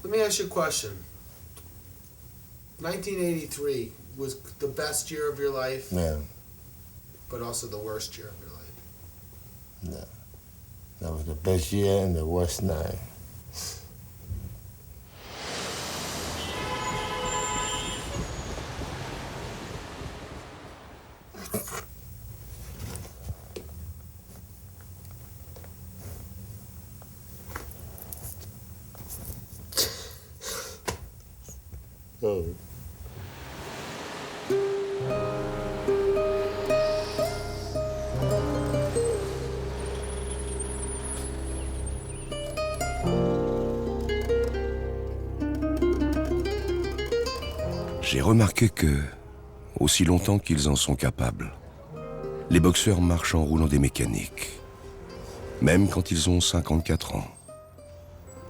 Let me ask you a question. 1983 was the best year of your life, Yeah. but also the worst year of your life. No. That was the best year and the worst night. Oh. J'ai remarqué que, aussi longtemps qu'ils en sont capables, les boxeurs marchent en roulant des mécaniques, même quand ils ont 54 ans,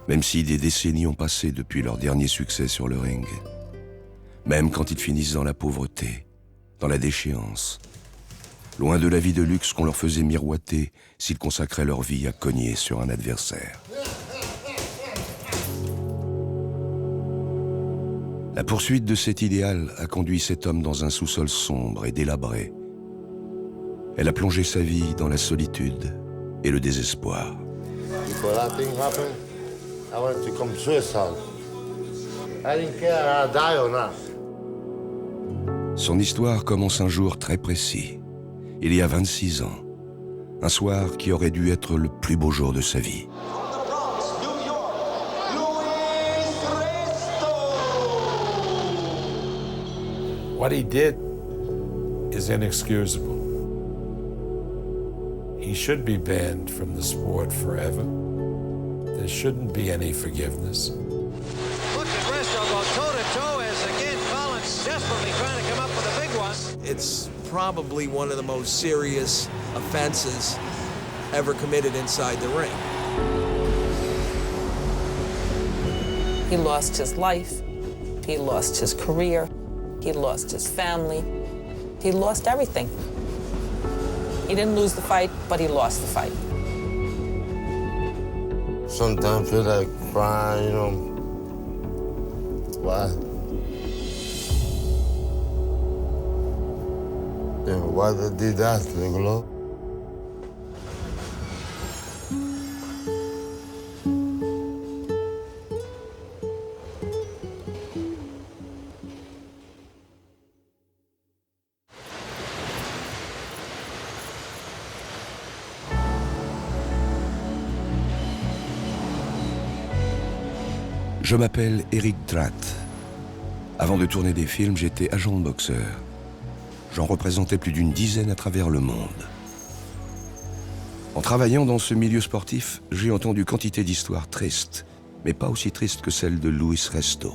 même si des décennies ont passé depuis leur dernier succès sur le ring, même quand ils finissent dans la pauvreté, dans la déchéance, loin de la vie de luxe qu'on leur faisait miroiter s'ils consacraient leur vie à cogner sur un adversaire. La poursuite de cet idéal a conduit cet homme dans un sous-sol sombre et délabré. Elle a plongé sa vie dans la solitude et le désespoir. Before that thing happened, I wanted to commit suicide. I didn't care if I die or not. Son histoire commence un jour très précis, il y a 26 ans. Un soir qui aurait dû être le plus beau jour de sa vie. What he did is inexcusable. He should be banned from the sport forever. There shouldn't be any forgiveness. Look at Resto go toe-to-toe as, again, Collins desperately trying to come up with a big one. It's probably one of the most serious offenses ever committed inside the ring. He lost his life, he lost his career, he lost his family, he lost everything. He didn't lose the fight, but he lost the fight. Sometimes I feel like crying, you know. Why? Then why they did that, you know? Je m'appelle Eric Dratt. Avant de tourner des films, j'étais agent de boxeur. J'en représentais plus d'une dizaine à travers le monde. En travaillant dans ce milieu sportif, j'ai entendu quantité d'histoires tristes, mais pas aussi tristes que celle de Luis Resto.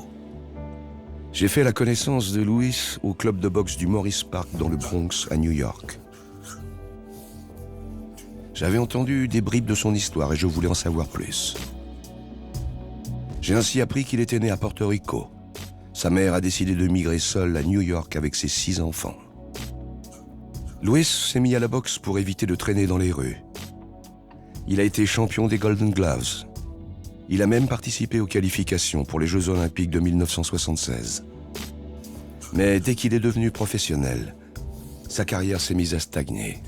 J'ai fait la connaissance de Luis au club de boxe du Morris Park dans le Bronx à New York. J'avais entendu des bribes de son histoire et je voulais en savoir plus. J'ai ainsi appris qu'il était né à Porto Rico. Sa mère a décidé de migrer seule à New York avec ses 6 enfants. Luis s'est mis à la boxe pour éviter de traîner dans les rues. Il a été champion des Golden Gloves. Il a même participé aux qualifications pour les Jeux Olympiques de 1976. Mais dès qu'il est devenu professionnel, sa carrière s'est mise à stagner.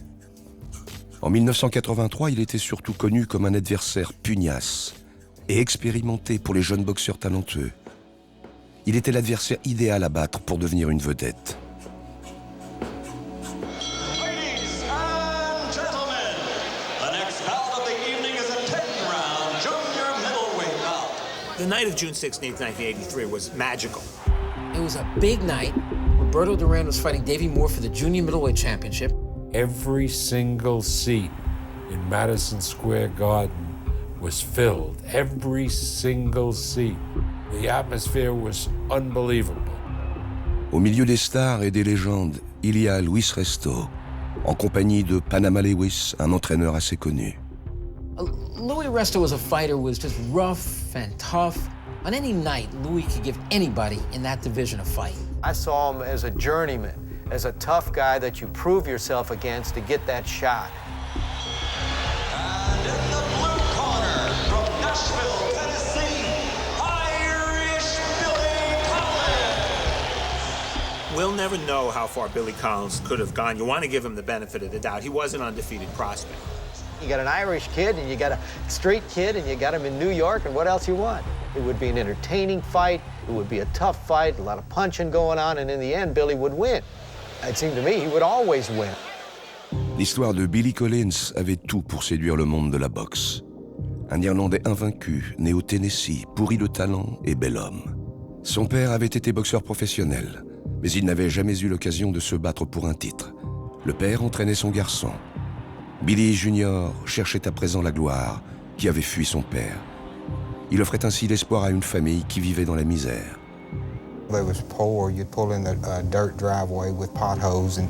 En 1983, il était surtout connu comme un adversaire pugnace et expérimenté pour les jeunes boxeurs talentueux. Il était l'adversaire idéal à battre pour devenir une vedette. Ladies and gentlemen, the next bout of the evening is a 10-round junior middleweight bout. The night of June 16th, 1983 was magical. It was a big night. Roberto Duran was fighting Davey Moore for the junior middleweight championship. Every single seat in Madison Square Garden was filled. Every single seat. The atmosphere was unbelievable. Au milieu des stars et des légendes, il y a Luis Resto, en compagnie de Panama Lewis, un entraîneur assez connu. Luis Resto was a fighter who was just rough and tough. On any night, Luis could give anybody in that division a fight. I saw him as a journeyman, as a tough guy that you prove yourself against to get that shot. And in the blue corner, from Nashville, Tennessee, Iron never know how far Billy Collins could have gone. You want to give him the benefit of the doubt. He was an undefeated prospect. You got an Irish kid, and you got a street kid, and you got him in New York, and what else you want? It would be an entertaining fight, it would be a tough fight, a lot of punching going on, and in the end, Billy would win. It seemed to me he would always win. L'histoire de Billy Collins avait tout pour séduire le monde de la boxe. Un Irlandais invaincu, né au Tennessee, pourri de talent et bel homme. Son père avait été boxeur professionnel, mais il n'avait jamais eu l'occasion de se battre pour un titre. Le père entraînait son garçon. Billy Junior cherchait à présent la gloire qui avait fui son père. Il offrait ainsi l'espoir à une famille qui vivait dans la misère. They was poor. You'd pull in the dirt driveway with potholes, and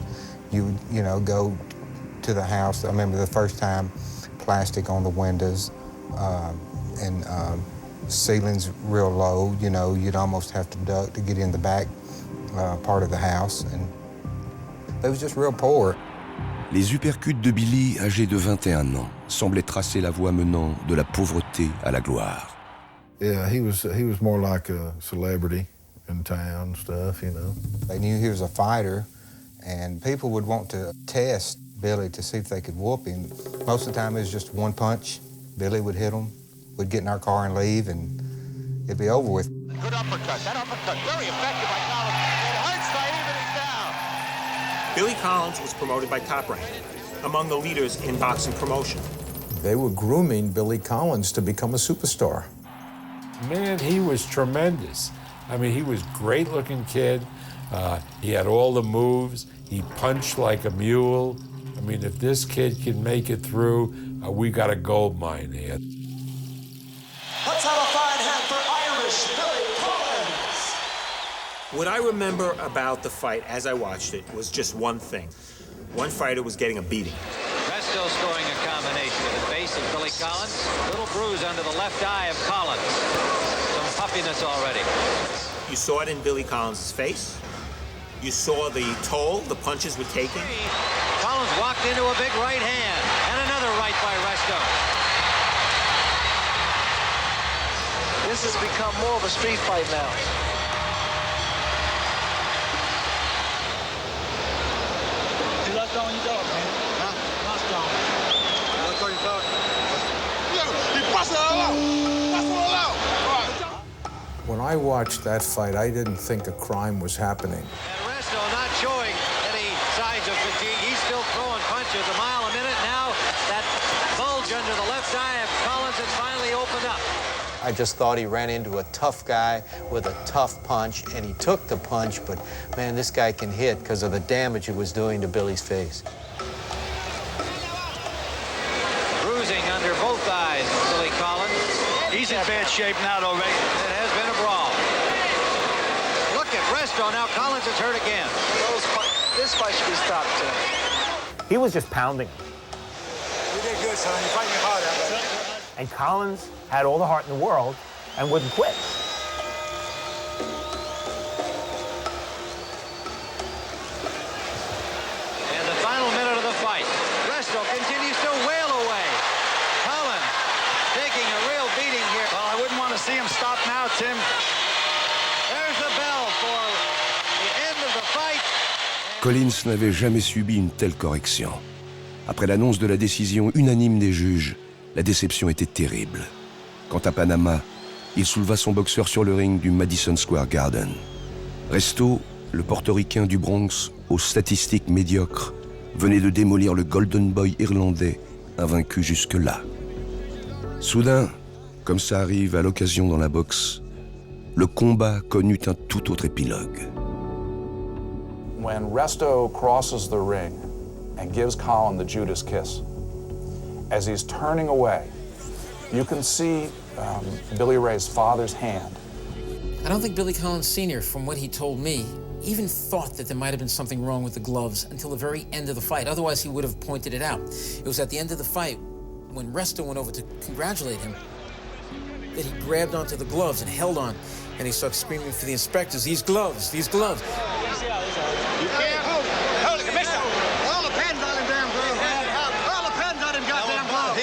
you would, go to the house. I remember the first time, plastic on the windows, and ceilings real low. You'd almost have to duck to get in the back part of the house, and they was just real poor. Les uppercuts de Billy, âgé de 21 ans, semblaient tracer la voie menant de la pauvreté à la gloire. Yeah, he was more like a celebrity in town, stuff, They knew he was a fighter, and people would want to test Billy to see if they could whoop him. Most of the time it was just one punch. Billy would hit him. We'd get in our car and leave, and it'd be over with. Good uppercut. That uppercut, very effective by Collins. It hurts by evening down. Billy Collins was promoted by Top Rank, among the leaders in boxing promotion. They were grooming Billy Collins to become a superstar. Man, he was tremendous. I mean, he was a great-looking kid. He had all the moves. He punched like a mule. I mean, if this kid can make it through, we got a gold mine here. Let's have a fine hand for Irish Billy Collins. What I remember about the fight as I watched it was just one thing. One fighter was getting a beating. Resto scoring a combination with the face of Billy Collins. Little bruise under the left eye of Collins. Some puffiness already. You saw it in Billy Collins' face. You saw the toll the punches were taking. Collins walked into a big right hand, and another right by Resto. This has become more of a street fight now. When I watched that fight, I didn't think a crime was happening. And Resto not showing any signs of fatigue. He's still throwing punches a mile a minute. Now that bulge under the left eye of Collins has finally opened up. I just thought he ran into a tough guy with a tough punch, and he took the punch, but man, this guy can hit because of the damage it was doing to Billy's face. Bruising under both eyes of Billy Collins. He's in bad shape now, though, Ray. It has been a brawl. Look at Resto now. Collins is hurt again. This fight should be stopped, too. He was just pounding. You did good, son. You're fighting hard out there. And Collins had all the heart in the world and wouldn't quit. And the final minute of the fight. Resto continues to wail away. Collins taking a real beating here. Well, I wouldn't want to see him stop now, Tim. There's the bell for the end of the fight. Collins n'avait jamais subi une telle correction. Après l'annonce de la décision unanime des juges, la déception était terrible. Quant à Panama, il souleva son boxeur sur le ring du Madison Square Garden. Resto, le portoricain du Bronx, aux statistiques médiocres, venait de démolir le Golden Boy irlandais, invaincu jusque-là. Soudain, comme ça arrive à l'occasion dans la boxe, le combat connut un tout autre épilogue. When Resto crosses the ring and gives Colin the Judas kiss, as he's turning away, you can see Billy Ray's father's hand. I don't think Billy Collins Sr., from what he told me, even thought that there might have been something wrong with the gloves until the very end of the fight. Otherwise, he would have pointed it out. It was at the end of the fight, when Resto went over to congratulate him, that he grabbed onto the gloves and held on, and he started screaming for the inspectors, "These gloves, these gloves." You can't hold it, Commissioner. All the pens on him, damn glove. All the pens on him, goddamn glove.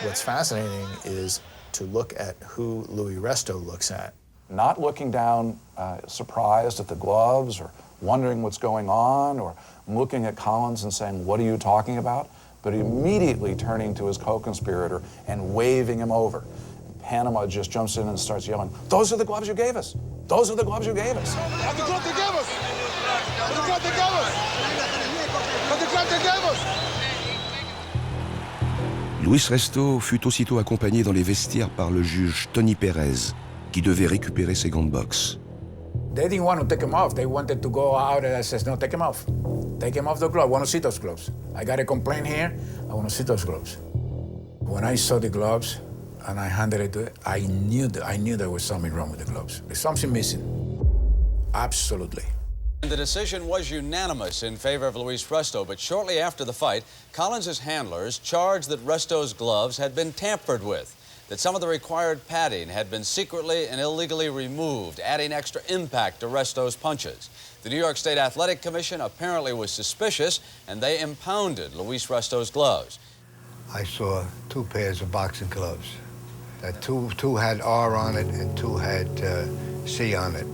What's fascinating is to look at who Luis Resto looks at not looking down surprised at the gloves or wondering what's going on or looking at Collins and saying, what are you talking about? But immediately turning to his co-conspirator and waving him over. Panama just jumps in and starts yelling, those are the gloves you gave us. Those are the gloves you gave us. That's the gloves they gave us. That's the gloves they gave us. That's the gloves they gave us. Luis Resto fut aussitôt accompagné dans les vestiaires par le juge Tony Perez, qui devait récupérer ses gants de boxe. They didn't want to take them off. They wanted to go out and I said, no, take them off. Take them off the glove. I want to see those gloves. I got a complaint here. I want to see those gloves. When I saw the gloves and I handed it to it, I knew there was something wrong with the gloves. There's something missing. Absolutely. The decision was unanimous in favor of Luis Resto, but shortly after the fight, Collins' handlers charged that Resto's gloves had been tampered with, that some of the required padding had been secretly and illegally removed, adding extra impact to Resto's punches. The New York State Athletic Commission apparently was suspicious, and they impounded Luis Resto's gloves. I saw 2 pairs of boxing gloves. That two had R on it and 2 had C on it.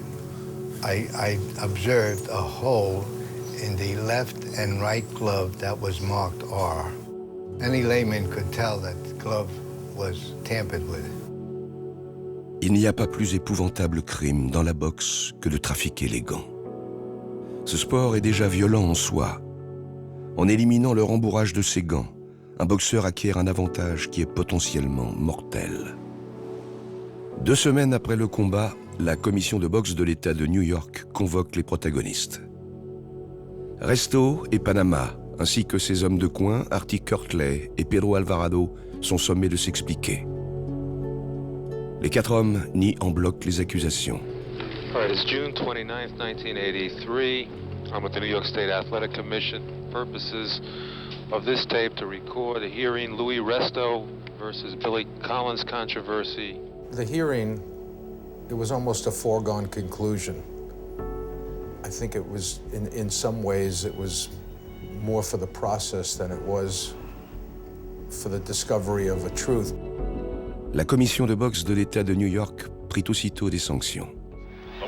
I observed a hole in the left and right glove that was marked R. Any layman could tell that the glove was tampered with. Il n'y a pas plus épouvantable crime dans la boxe que de trafiquer les gants. Ce sport est déjà violent en soi. En éliminant le rembourrage de ses gants, un boxeur acquiert un avantage qui est potentiellement mortel. 2 semaines après le combat, la commission de boxe de l'État de New York convoque les protagonistes. Resto et Panama, ainsi que ses hommes de coin, Artie Kirtley et Pedro Alvarado, sont sommés de s'expliquer. Les 4 hommes nient en bloc les accusations. All right, it's June 29th, 1983. I'm with the New York State Athletic Commission. Purposes of this tape to record the hearing, Luis Resto versus Billy Collins controversy. The hearing, it was almost a foregone conclusion. I think it was, in some ways, it was more for the process than it was for the discovery of a truth. La commission de boxe de l'État de New York prit aussitôt des sanctions.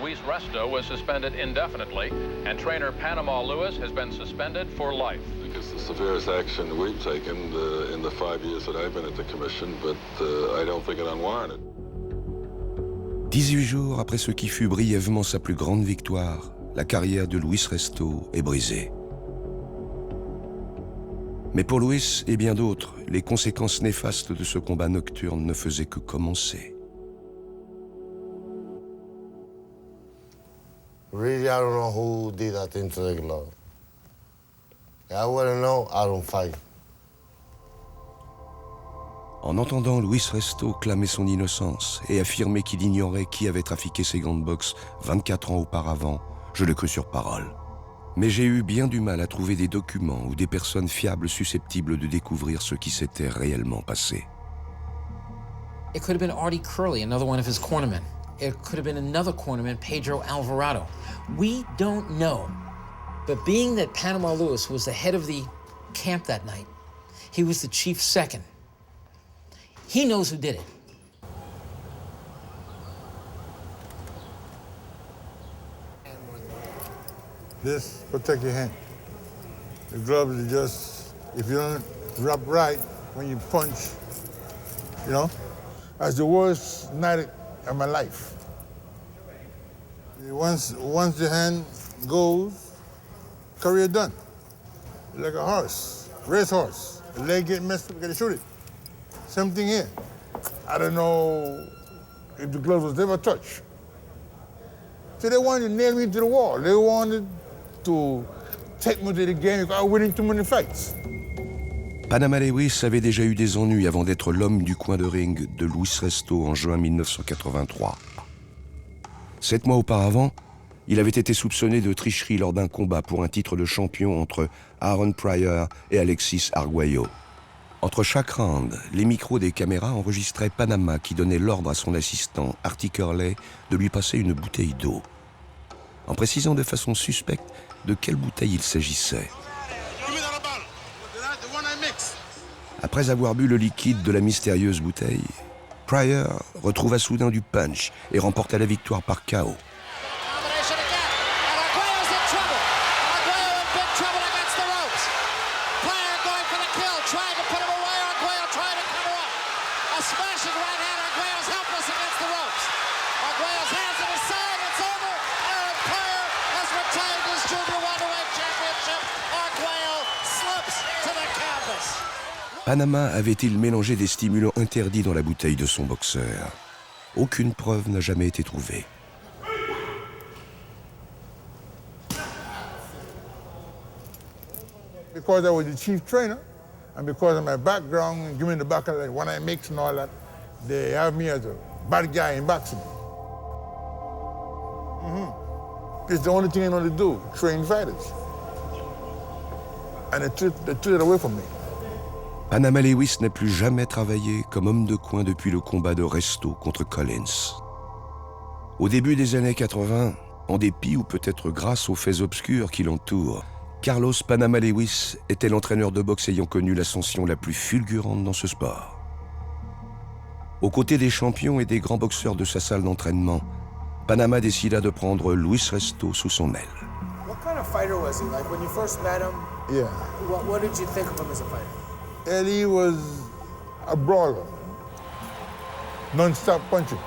Luis Resto was suspended indefinitely, and trainer Panama Lewis has been suspended for life. I think it's the severest action we've taken in the 5 years that I've been at the commission, but I don't think it unwarranted. 18 jours après ce qui fut brièvement sa plus grande victoire, la carrière de Luis Resto est brisée. Mais pour Luis et bien d'autres, les conséquences néfastes de ce combat nocturne ne faisaient que commencer. Really, I don't know who did that thing to the glove. I wouldn't know, I don't fight. En entendant Luis Resto clamer son innocence et affirmer qu'il ignorait qui avait trafiqué ses gants de boxe 24 ans auparavant, je le crus sur parole. Mais j'ai eu bien du mal à trouver des documents ou des personnes fiables susceptibles de découvrir ce qui s'était réellement passé. It could have been Artie Curley, another one of his cornermen. It could have been another cornerman, Pedro Alvarado. We don't know. But being that Panama Lewis was the head of the camp that night, he was the chief second. He knows who did it. This protect your hand. The gloves are just, if you don't wrap right when you punch, you know, that's the worst night of my life. Once the hand goes, career done. Like a horse, race horse. The leg get messed up, you gotta shoot it. Same thing here. I don't know if the glove was ever touched. So they wanted to nail me to the wall. They wanted to take me to the game because I was winning too many fights. Panama Lewis avait déjà eu des ennuis avant d'être l'homme du coin de ring de Luis Resto en juin 1983. 7 mois auparavant, il avait été soupçonné de tricherie lors d'un combat pour un titre de champion entre Aaron Pryor et Alexis Arguello. Entre chaque round, les micros des caméras enregistraient Panama qui donnait l'ordre à son assistant, Artie Curley, de lui passer une bouteille d'eau. En précisant de façon suspecte de quelle bouteille il s'agissait. Après avoir bu le liquide de la mystérieuse bouteille, Pryor retrouva soudain du punch et remporta la victoire par KO. Panama avait-il mélangé des stimulants interdits dans la bouteille de son boxeur? Aucune preuve n'a jamais été trouvée. Because I was the chief trainer, and because of my background, giving the back like when I mix and all that, they have me as a bad guy in boxing. It's the only thing I know to do, train fighters. And they took it away from me. Panama Lewis n'a plus jamais travaillé comme homme de coin depuis le combat de Resto contre Collins. Au début des années 80, en dépit ou peut-être grâce aux faits obscurs qui l'entourent, Carlos Panama Lewis était l'entraîneur de boxe ayant connu l'ascension la plus fulgurante dans ce sport. Aux côtés des champions et des grands boxeurs de sa salle d'entraînement, Panama décida de prendre Luis Resto sous son aile. What kind of fighter was he? Like when you first met him, Yeah. what did you think of him as a fighter? Eddie was a brawler, non-stop punching.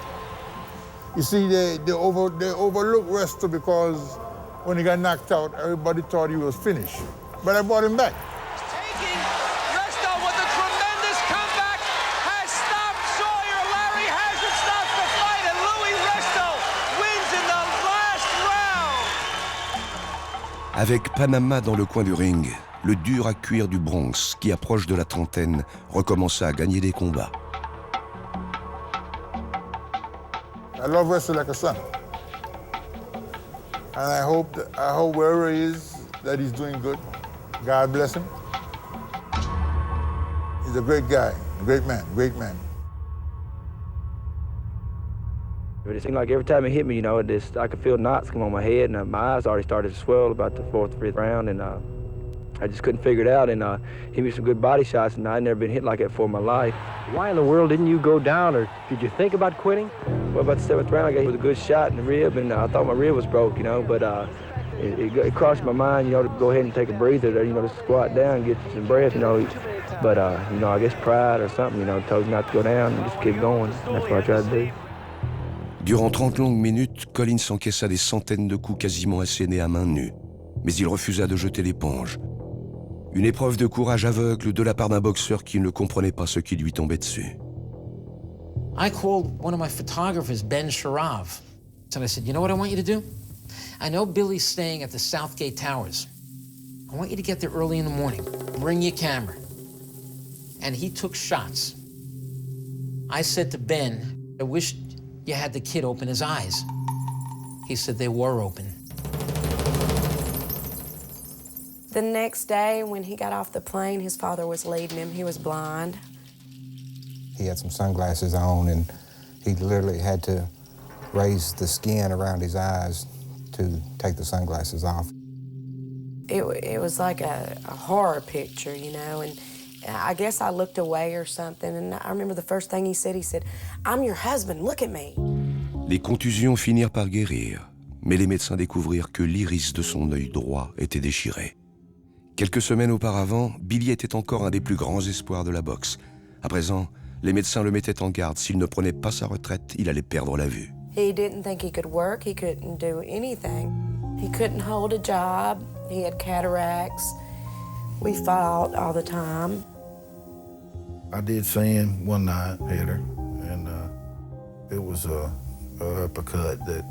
You see, they overlooked Resto because when he got knocked out, everybody thought he was finished. But I brought him back. Resto with a tremendous comeback has stopped Sawyer. Larry hasn't stopped the fight, and Luis Resto wins in the last round. Avec Panama dans le coin du ring, le dur à cuire du Bronx, qui approche de la trentaine, recommença à gagner des combats. I love Resto like a son. And I hope wherever he is, that he's doing good. God bless him. He's a great guy, a great man, great man. But it seemed like every time it hit me, I could feel knots come on my head, and my eyes already started to swell about the fourth, fifth round, and I just couldn't figure it out, and hit me some good body shots, and I'd never been hit like that before in my life. Why in the world didn't you go down, or did you think about quitting? Well, about the seventh round, I got hit with a good shot in the rib, and I thought my rib was broke, but it crossed my mind, to go ahead and take a breather, to squat down and get some breath, But, I guess pride or something, told me not to go down and just keep going. That's what I tried to do. Durant 30 longues minutes, Collins encaissa des centaines de coups quasiment assénés à main nue. Mais il refusa de jeter l'éponge. Une épreuve de courage aveugle de la part d'un boxeur qui ne comprenait pas ce qui lui tombait dessus. I called one of my photographers, Ben Sharav, and I said, you know what I want you to do? I know Billy's staying at the Southgate Towers. I want you to get there early in the morning. Bring your camera. And he took shots. I said to Ben, I wish you had the kid open his eyes. He said they were open. The next day, when he got off the plane, his father was leading him. He was blind. He had some sunglasses on, and he literally had to raise the skin around his eyes to take the sunglasses off. It was like a horror picture, and I guess I looked away or something, and I remember the first thing he said, "I'm your husband, look at me." Les contusions finirent par guérir, mais les médecins découvrirent que l'iris de son œil droit était déchiré. Quelques semaines auparavant, Billy était encore un des plus grands espoirs de la boxe. À présent, les médecins le mettaient en garde. S'il ne prenait pas sa retraite, il allait perdre la vue. He didn't think he could work. He couldn't do anything. He couldn't hold a job. He had cataracts. We fought all the time. I did sand one night, hit her, and it was a uppercut that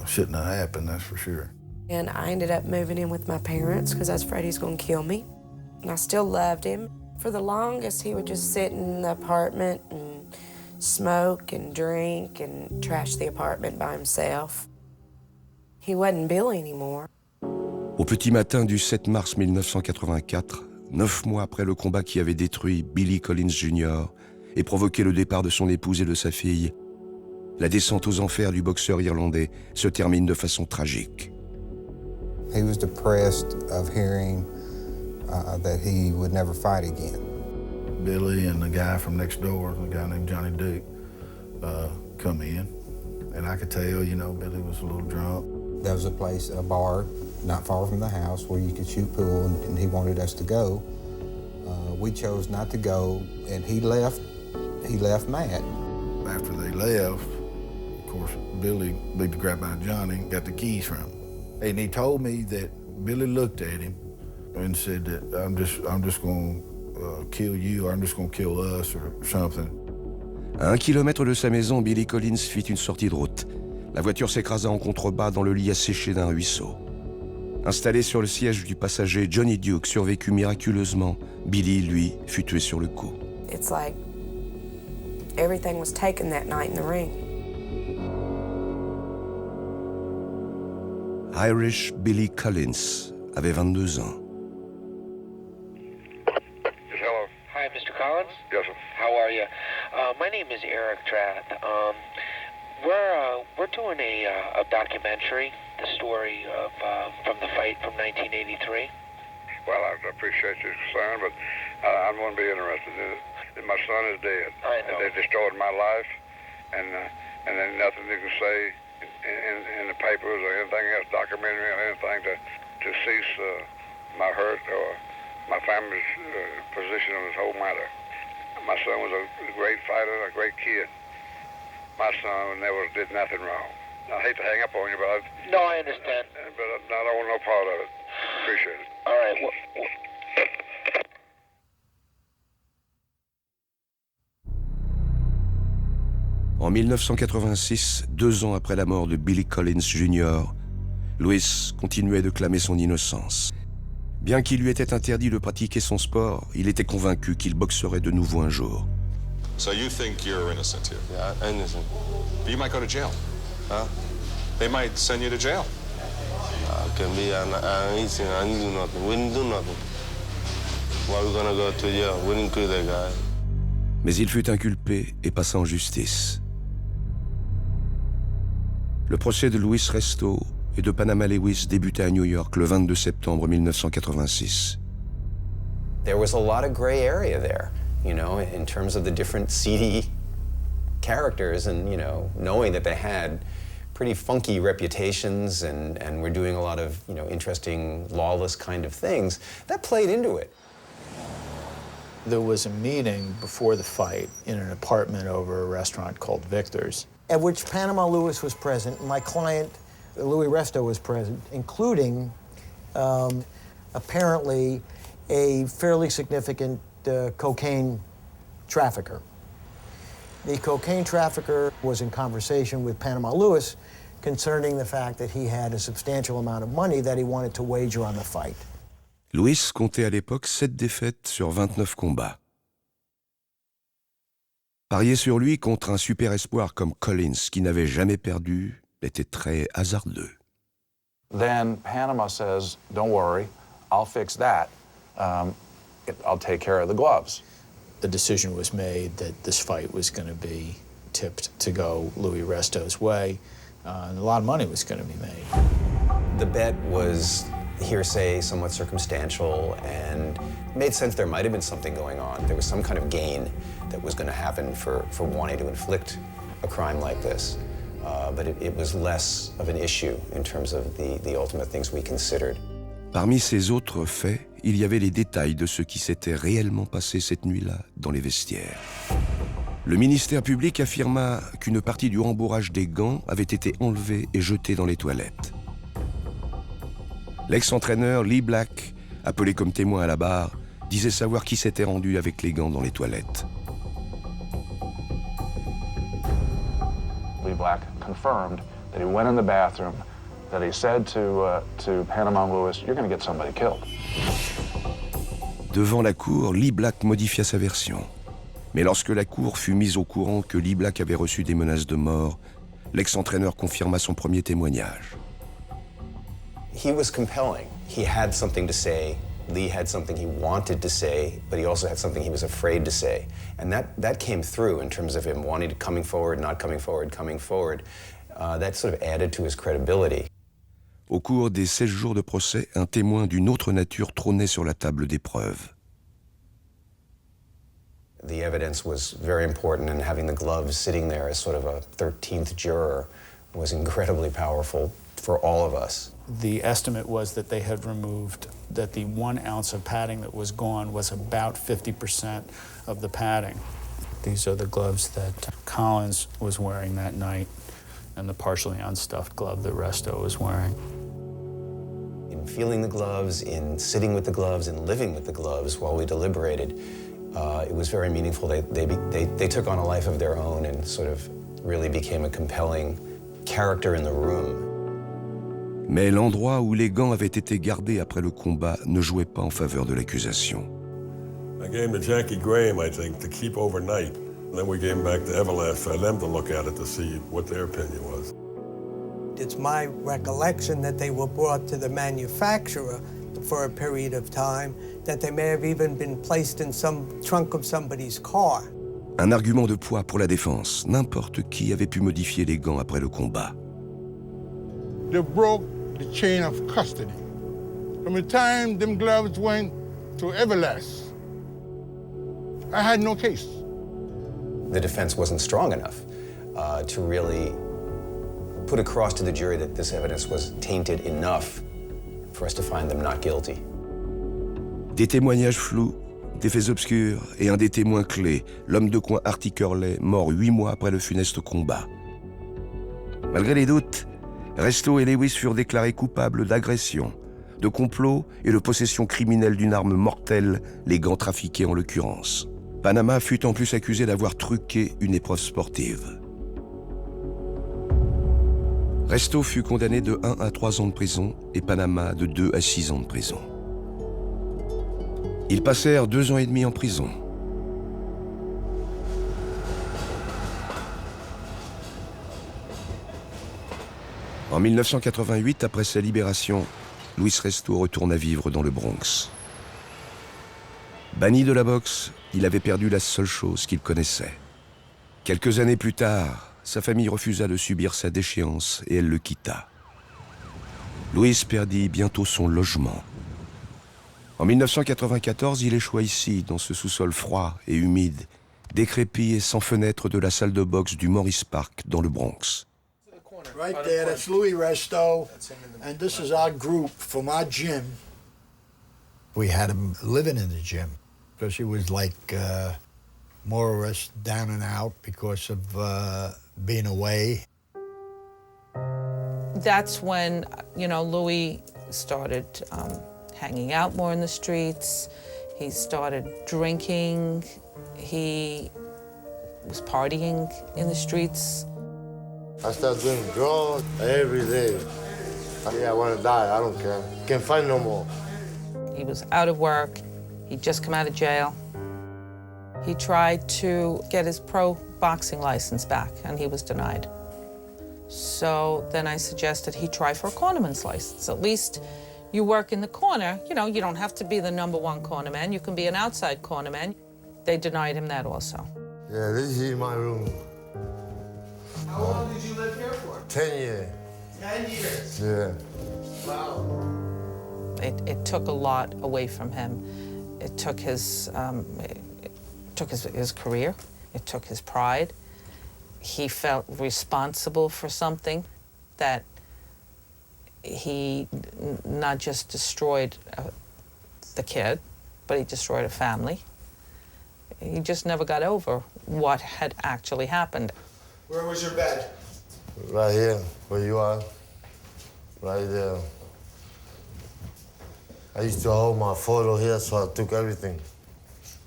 shouldn't have happened, that's for sure. And I ended up moving in with my parents because I was afraid he was going to kill me. And I still loved him. For the longest, he would just sit in the apartment and smoke and drink and trash the apartment by himself. He wasn't Billy anymore. Au petit matin du 7 mars 1984, 9 mois après le combat qui avait détruit Billy Collins Jr. et provoqué le départ de son épouse et de sa fille, la descente aux enfers du boxeur irlandais se termine de façon tragique. He was depressed of hearing that he would never fight again. Billy and the guy from next door, a guy named Johnny Duke, come in. And I could tell, you know, Billy was a little drunk. There was a place, a bar, not far from the house where you could shoot pool, and he wanted us to go. We chose not to go, and he left mad. After they left, of course, Billy beat the crap out of Johnny and got the keys from him. And he told me that Billy looked at him and said that I'm just going to kill you, or I'm just going to kill us, or something. À 1 kilomètre de sa maison, Billy Collins fit une sortie de route. La voiture s'écrasa en contrebas dans le lit asséché d'un ruisseau. Installé sur le siège du passager, Johnny Duke survécut miraculeusement. Billy, lui, fut tué sur le coup. It's like everything was taken that night in the ring. Irish Billy Collins avait 22 ans. Yes, hello. Hi, Mr. Collins? Yes, sir. How are you? My name is Eric Trath. We're doing a documentary, the story of from the fight from 1983. Well, I appreciate your concern, but I wouldn't be interested in it. My son is dead. I know. They destroyed my life, and there's nothing you can say in the papers or anything else, documentary or anything to cease my hurt or my family's position on this whole matter. My son was a great fighter, a great kid. My son never did nothing wrong. I hate to hang up on you, but No, I understand. But I don't want no part of it. Appreciate it. All right. En 1986, 2 ans après la mort de Billy Collins Jr., Lewis continuait de clamer son innocence. Bien qu'il lui était interdit de pratiquer son sport, il était convaincu qu'il boxerait de nouveau un jour. So you think you're innocent here? Yeah, innocent. But you might go to jail. Huh? They might send you to jail. Can be innocent. I didn't do nothing. We didn't do nothing. Why we gonna go to jail? We didn't kill that guy. Mais il fut inculpé et passa en justice. Le procès de Luis Resto et de Panama Lewis débuta à New York le 22 septembre 1986. There was a lot of gray area there, you know, in terms of the different seedy characters and, you know, knowing that they had pretty funky reputations and were doing a lot of, you know, interesting, lawless kind of things, that played into it. There was a meeting before the fight in an apartment over a restaurant called Victor's, at which Panama Lewis was present. My client, Luis Resto, was present, including apparently a fairly significant cocaine trafficker. The cocaine trafficker was in conversation with Panama Lewis concerning the fact that he had a substantial amount of money that he wanted to wager on the fight. Lewis comptait à l'époque 7 défaites sur 29 combats. Parier sur lui contre un super espoir comme Collins, qui n'avait jamais perdu, était très hasardeux. Then Panama says, don't worry, I'll fix that. I'll take care of the gloves. The decision was made that this fight was going to be tipped to go Luis Resto's way, and a lot of money was going to be made. The bet was hearsay, somewhat circumstantial, and made sense there might have been something going on. There was some kind of gain that was going to happen for wanting to inflict a crime like this. But it was less of an issue in terms of the ultimate things we considered. Parmi ces autres faits, il y avait les détails de ce qui s'était réellement passé cette nuit-là dans les vestiaires. Le ministère public affirma qu'une partie du rembourrage des gants avait été enlevée et jetée dans les toilettes. L'ex-entraîneur Lee Black, appelé comme témoin à la barre, disait savoir qui s'était rendu avec les gants dans les toilettes. Lee Black confirmed that he went in the bathroom, that he said to Panama Lewis, you're going to get somebody killed. Devant la cour, Lee Black modifia sa version. Mais lorsque la cour fut mise au courant que Lee Black avait reçu des menaces de mort, l'ex-entraîneur confirma son premier témoignage. He was compelling. He had something to say. Lee had something he wanted to say, but he also had something he was afraid to say. And that came through in terms of him wanting to coming forward, not coming forward, coming forward. That sort of added to his credibility. Au cours des 16 jours de procès, un témoin d'une autre nature trônait sur la table des preuves. The evidence was very important, and having the gloves sitting there as sort of a 13th juror was incredibly powerful for all of us. The estimate was that they had removed, that the 1 ounce of padding that was gone was about 50% of the padding. These are the gloves that Collins was wearing that night, and the partially unstuffed glove that Resto was wearing. In feeling the gloves, in sitting with the gloves, and living with the gloves while we deliberated, it was very meaningful. They took on a life of their own and sort of really became a compelling character in the room. Mais l'endroit où les gants avaient été gardés après le combat ne jouait pas en faveur de l'accusation. I gave him to Jackie Graham, I think, to keep overnight. And then we gave him back to Everlast for them to look at it to see what their opinion was. It's my recollection that they were brought to the manufacturer for a period of time, that they may have even been placed in some trunk of somebody's car. Un argument de poids pour la défense. N'importe qui avait pu modifier les gants après le combat. They broke the chain of custody. From the time them gloves went to Everlast, I had no case. The defense wasn't strong enough to really put across to the jury that this evidence was tainted enough for us to find them not guilty. Des témoignages flous, des faits obscurs et un des témoins clés, l'homme de coin Artie Curley, mort 8 mois après le funeste combat. Malgré les doutes, Resto et Lewis furent déclarés coupables d'agression, de complot et de possession criminelle d'une arme mortelle, les gants trafiqués en l'occurrence. Panama fut en plus accusé d'avoir truqué une épreuve sportive. Resto fut condamné de 1 à 3 ans de prison et Panama de 2 à 6 ans de prison. Ils passèrent 2 ans et demi en prison. En 1988, après sa libération, Luis Resto retourna vivre dans le Bronx. Banni de la boxe, il avait perdu la seule chose qu'il connaissait. Quelques années plus tard, sa famille refusa de subir sa déchéance et elle le quitta. Luis perdit bientôt son logement. En 1994, il échoua ici, dans ce sous-sol froid et humide, décrépit et sans fenêtre de la salle de boxe du Morris Park dans le Bronx. Right there, that's Luis Resto, and this is our group from our gym. We had him living in the gym because he was like more or less down and out because of being away. That's when, you know, Louis started hanging out more in the streets. He started drinking. He was partying in the streets. I started doing drugs every day. I want to die, I don't care. Can't fight no more. He was out of work. He'd just come out of jail. He tried to get his pro boxing license back, and he was denied. So then I suggested he try for a cornerman's license. At least you work in the corner. You know, you don't have to be the #1 cornerman. You can be an outside cornerman. They denied him that also. Yeah, this is my room. How long did you live here for? 10 years. 10 years? Yeah. Wow. It took a lot away from him. It took his career. It took his pride. He felt responsible for something that he not just destroyed the kid, but he destroyed a family. He just never got over what had actually happened. Where was your bed? Right here, where you are. Right there. I used to hold my photo here, so I took everything.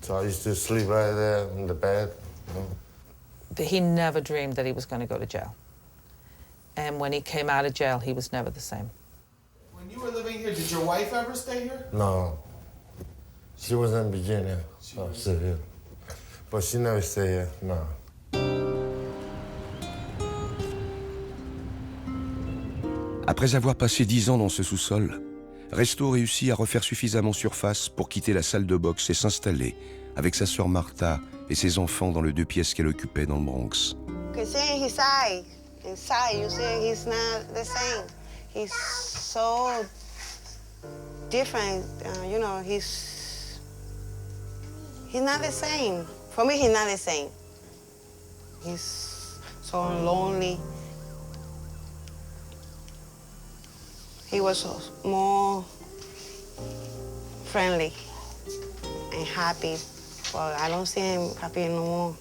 So I used to sleep right there in the bed, you know. He never dreamed that he was going to go to jail. And when he came out of jail, he was never the same. When you were living here, did your wife ever stay here? No. She was in Virginia, so I stayed here. But she never stayed here, no. Après avoir passé 10 ans dans ce sous-sol, Resto réussit à refaire suffisamment surface pour quitter la salle de boxe et s'installer avec sa sœur Martha et ses enfants dans le 2 pièces qu'elle occupait dans le Bronx. Seeing his eye, inside, you see he's not the same. He's so different, you know, he's not the same For me, he's not the same. He's so lonely. He was more friendly and happy. Well, I don't see him happy anymore.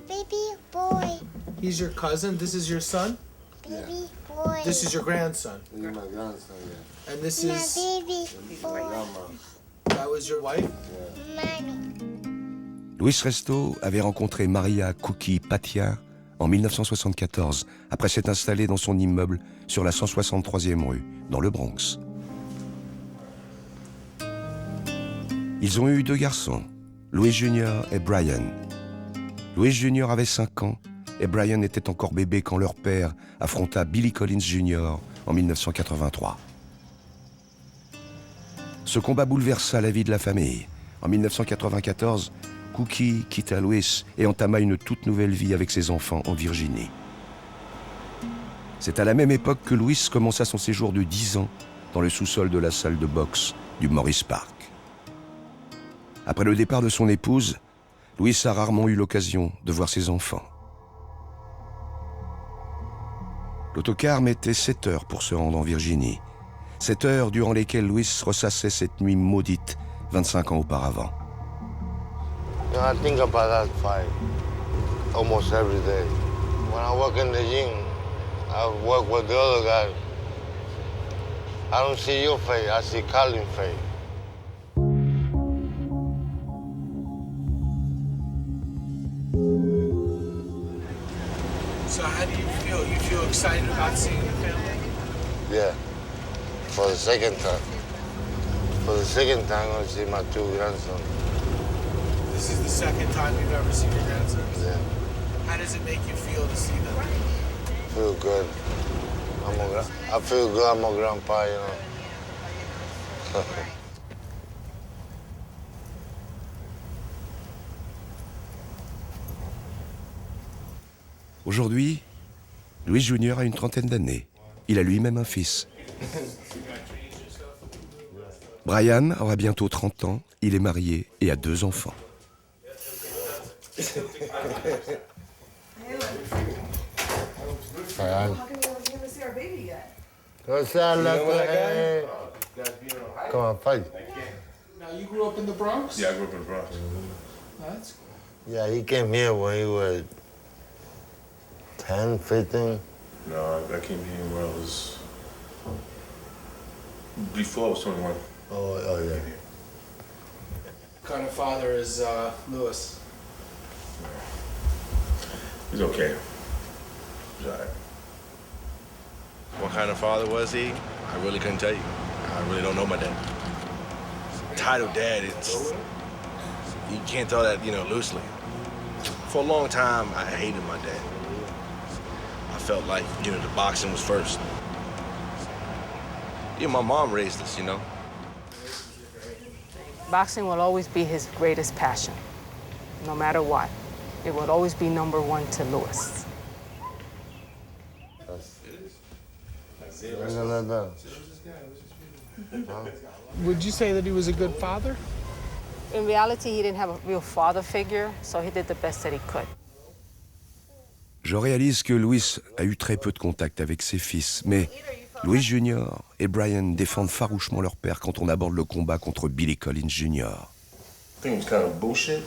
Baby boy. He's your cousin? This is your son? Baby boy. This is your grandson? This is my grandson, yeah. And this My is... baby boy. That was your wife? Mommy. Luis Resto avait rencontré Maria Cookie Patia en 1974, après s'être installé dans son immeuble sur la 163e rue, dans le Bronx. Ils ont eu 2 garçons, Louis Jr. et Brian. Louis Jr. avait 5 ans et Brian était encore bébé quand leur père affronta Billy Collins Jr. en 1983. Ce combat bouleversa la vie de la famille. En 1994, Cookie quitta Louis et entama une toute nouvelle vie avec ses enfants en Virginie. C'est à la même époque que Louis commença son séjour de 10 ans dans le sous-sol de la salle de boxe du Morris Park. Après le départ de son épouse, Louis a rarement eu l'occasion de voir ses enfants. L'autocar mettait 7 heures pour se rendre en Virginie. 7 heures durant lesquelles Louis ressassait cette nuit maudite 25 ans auparavant. You know, I think about that fight almost every day. When I work in the gym, I work with the other guy. I don't see your face, I see Colin's face. So how do you feel? You feel excited about seeing the family? Yeah, for the second time. For the second time, I'm going to see my 2 grandsons. This is the second time you've ever seen your grandsons? Yeah. How does it make you feel to see them? Feel good. I feel good, I'm a grandpa, you know. Aujourd'hui, Louis Jr. a une trentaine d'années. Il a lui-même un fils. Brian aura bientôt 30 ans, il est marié et a 2 enfants. Come on, fight. Now, you grew up in the Bronx? Yeah, I grew up in the Bronx. That's cool. Yeah, he came here when he was 10, 15. No, I came here when I was... Before I was 21. Oh yeah. What kind of father is Louis? He's okay. He's all right. What kind of father was he? I really couldn't tell you. I really don't know my dad. Title dad, you can't tell that, loosely. For a long time, I hated my dad. I felt like, the boxing was first. My mom raised us, Boxing will always be his greatest passion, no matter what. It will always be #1 to Louis. Would you say that he was a good father? In reality, he didn't have a real father figure, so he did the best that he could. Je réalise que Louis a eu très peu de contact avec ses fils, mais Louis Jr. et Brian défendent farouchement leur père quand on aborde le combat contre Billy Collins Jr. I think it was kind of bullshit,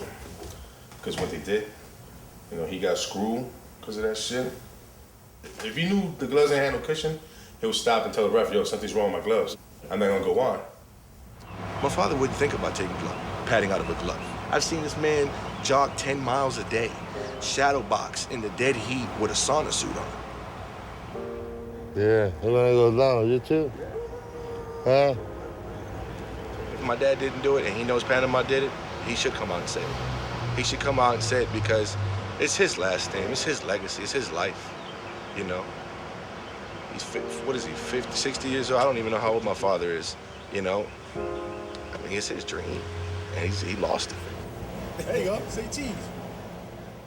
because what they did, he got screwed because of that shit. If he knew the gloves ain't had no cushion, he would stop and tell the ref, yo, something's wrong with my gloves. I'm not gonna go on. My father wouldn't think about padding out of a glove. I've seen this man jog 10 miles a day, shadow box in the dead heat with a sauna suit on. Yeah, you're gonna go down, you too? Huh? If my dad didn't do it and he knows Panama did it, he should come out and say it. He should come out and say it because it's his last name, it's his legacy, it's his life, He's, what is he, 50, 60 years old? I don't even know how old my father is, I mean, it's his dream, and he lost it. There you go, say cheese.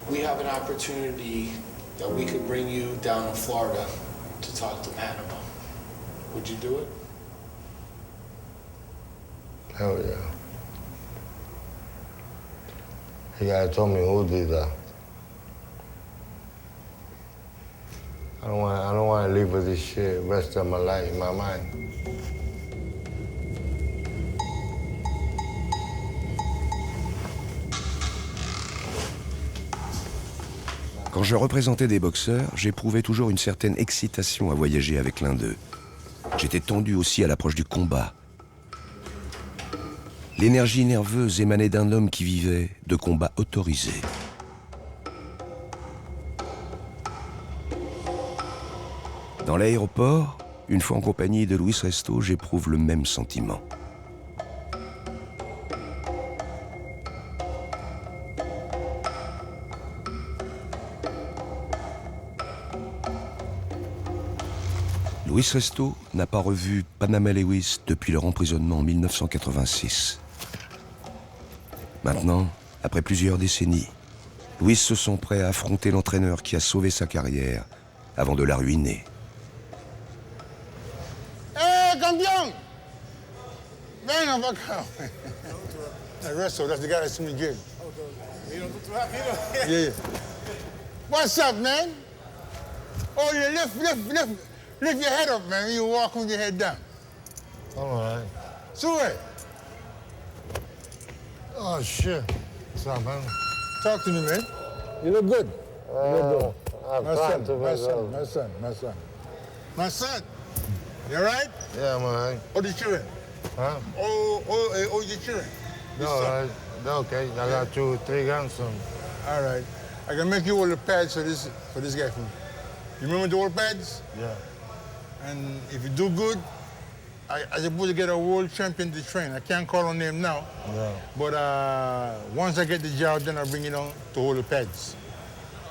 We have an opportunity that we could bring you down to Florida to talk to Panama. Would you do it? Hell yeah. He gotta tell me who did that. I don't want to live with this shit the rest of my life in my mind. Quand je représentais des boxeurs, j'éprouvais toujours une certaine excitation à voyager avec l'un d'eux. J'étais tendu aussi à l'approche du combat. L'énergie nerveuse émanait d'un homme qui vivait de combats autorisés. Dans l'aéroport, une fois en compagnie de Luis Resto, j'éprouve le même sentiment. Luis Resto n'a pas revu Panama Lewis depuis leur emprisonnement en 1986. Maintenant, après plusieurs décennies, Luis se sent prêt à affronter l'entraîneur qui a sauvé sa carrière avant de la ruiner. Hey, campeón! Venga para acá. Resto, that's the guy that's in the gym. Yeah. What's up, man? Oh, yeah, lift your head up, man. You walk with your head down. All right. Sure. Oh, shit. What's up, man? Talk to me, man. You look good. You look good. My son. You all right? Yeah, I'm all right. Oh, the children? Huh? Oh, the children? No, all right. Okay, I got 2, 3 grandsons. All right. I can make you all the pads for this guy for me. You remember the old pads? Yeah. And if you do good, I'm supposed to get a world champion to train. I can't call on them now. Yeah. But once I get the job, then I'll bring you down to hold the pads.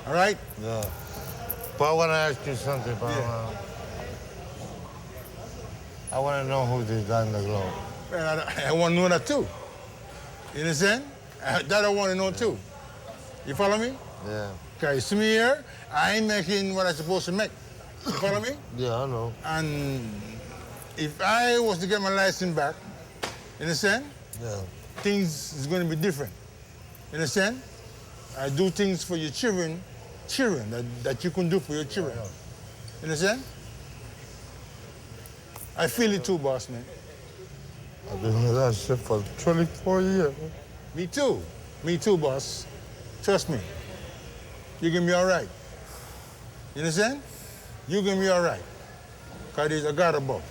All right? Yeah. But I want to ask you something, but I want to know who designed the glove. Man, I want to know that too. You understand? That I want to know too. You follow me? Yeah. Okay, see me here? I ain't making what I'm supposed to make. You follow me? Yeah, I know. And if I was to get my license back, you understand? Yeah. Things is going to be different. You understand? I do things for your children that you can do for your children. You understand? I feel it too, boss, man. I've been with that shit for 24 years. Me too, boss. Trust me. You're gonna be all right. You understand? You're gonna be all right. Because there's a God above.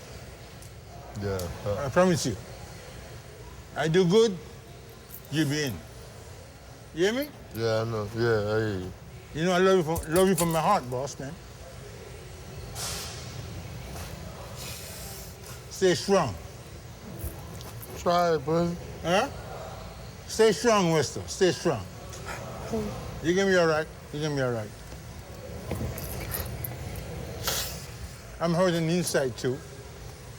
Yeah. I promise you. I do good, you'll be in. You hear me? Yeah, I know. Yeah, I hear you. You know I love you from my heart, boss, man. Stay strong. Try it, buddy. Huh? Stay strong, Resto. Stay strong. You're gonna be all right. You're gonna be all right. I'm hurting inside too.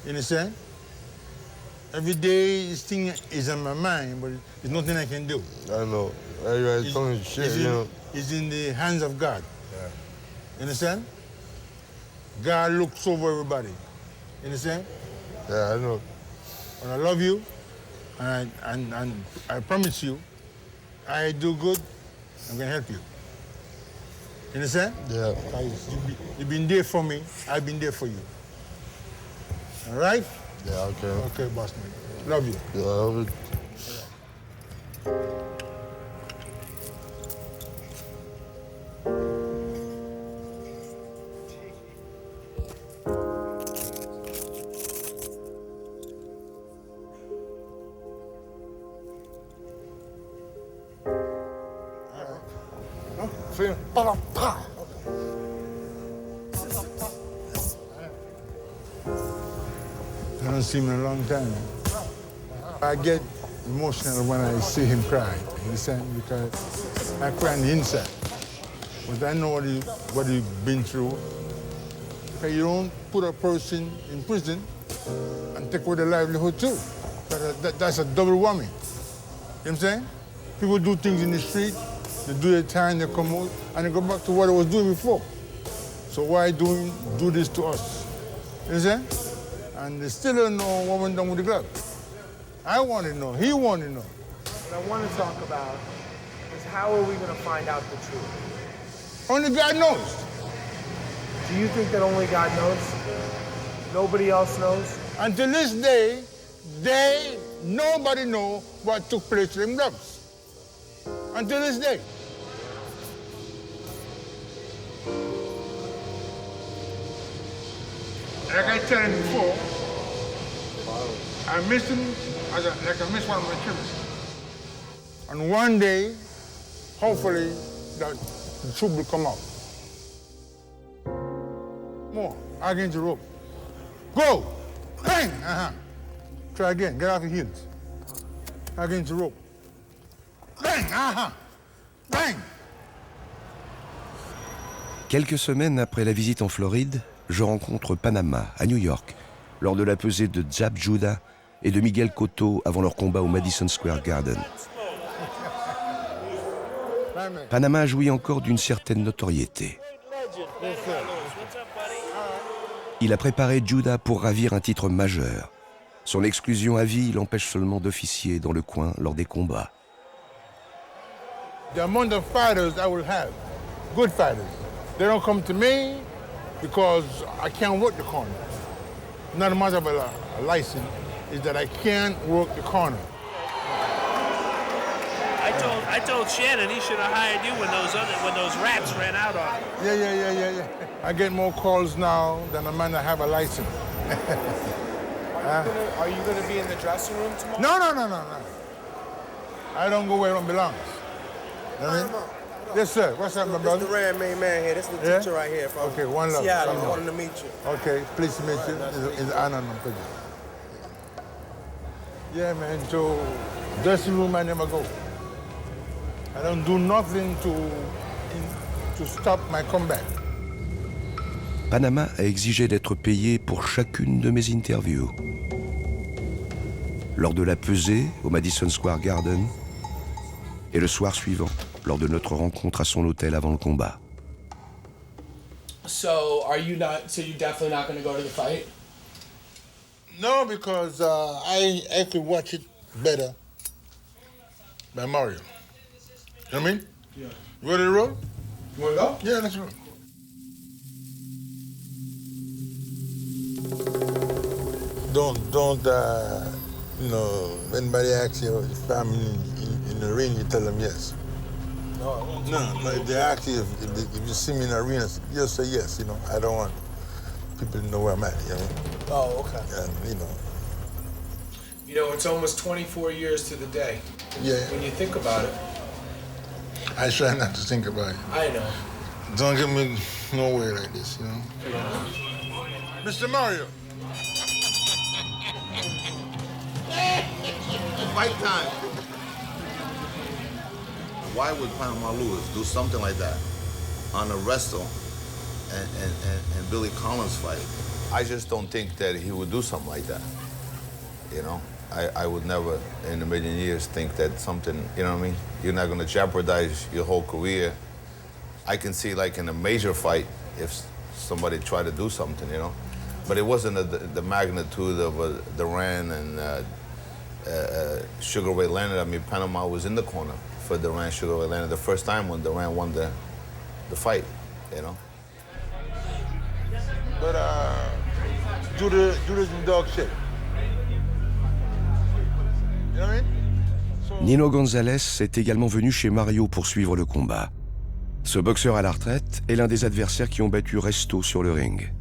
You understand? Every day this thing is on my mind, but there's nothing I can do. I know. Everybody's talking shit, you know. It's in the hands of God. Yeah. You understand? God looks over everybody. You understand? Yeah, I know. And I love you, and I promise you, I do good, I'm gonna help you. You understand? Yeah. You've been there for me, I've been there for you. All right? Yeah, okay. Okay, boss man. Love you. Yeah, I love you. I don't see him in a long time. I get emotional when I see him cry, you understand? Because I cry on the inside. But I know what he's been through. Okay, you don't put a person in prison and take away their livelihood too. That's a double whammy. You know what I'm saying? People do things in the street, they do their time, they come out, and they go back to what they was doing before. So why do this to us? You understand? And they still don't know what went down with the glove. I want to know, he want to know. What I want to talk about is how are we going to find out the truth? Only God knows. Do you think that only God knows? Nobody else knows? Until this day, nobody knows what took place to them gloves. Until this day. Like I told him before, I missed him like I missed one of my children. And one day, hopefully, the truth will come out. More, against the rope. Go! Bang! Try again, get off your heels. Against the rope. Bang! Bang! Quelques semaines après la visite en Floride, je rencontre Panama, à New York, lors de la pesée de Zab Judah et de Miguel Cotto avant leur combat au Madison Square Garden. Panama jouit encore d'une certaine notoriété. Il a préparé Judah pour ravir un titre majeur. Son exclusion à vie l'empêche seulement d'officier dans le coin lors des combats. The amount of fighters I will have, good fighters, they don't come to me because I can't work the corner. Not a matter of a license, is that I can't work the corner. I told Shannon he should have hired you when those rats ran out on him. Yeah. I get more calls now than a man that have a license. Are you going to be in the dressing room tomorrow? No. I don't go where it don't belong. You know what I mean? Yes, sir. What's up, my brother? This the Rand main man here. This is the teacher right here from okay, one love. Seattle. I wanted to meet you. Okay, pleased to meet you. It's an honor. Yeah, man, so dressing room I never go. I don't do nothing to stop my comeback. Panama a exigé d'être payé pour chacune de mes interviews. Lors de la pesée au Madison Square Garden et le soir suivant, lors de notre rencontre à son hôtel avant le combat. So you're definitely not going to go to the fight? No, because I could watch it better by Mario. You know what I mean? Yeah. You ready to roll? You want to go? Yeah, let's roll. Don't anybody asks you if I'm in the ring, you tell them yes. No, if they ask you if you see me in the arena, just say yes, you know. I don't want people to know where I'm at, you know. Oh, okay. And, You know, it's almost 24 years to the day. Yeah. When you think about it. I try not to think about it. I know. Don't get me nowhere like this, you know. Yeah. Mr. Mario. Fight time. Why would Panama Lewis do something like that on a Resto and Billy Collins fight? I just don't think that he would do something like that. You know, I would never in a million years think that something, you know what I mean? You're not going to jeopardize your whole career. I can see like in a major fight if somebody tried to do something, you know? But it wasn't the magnitude of Duran and Sugar Ray Leonard. I mean, Panama was in the corner for Duran, Sugar Ray Leonard the first time when Duran won the fight, you know? But do this dog shit. You know what I mean? Nino Gonzalez est également venu chez Mario pour suivre le combat. Ce boxeur à la retraite est l'un des adversaires qui ont battu Resto sur le ring.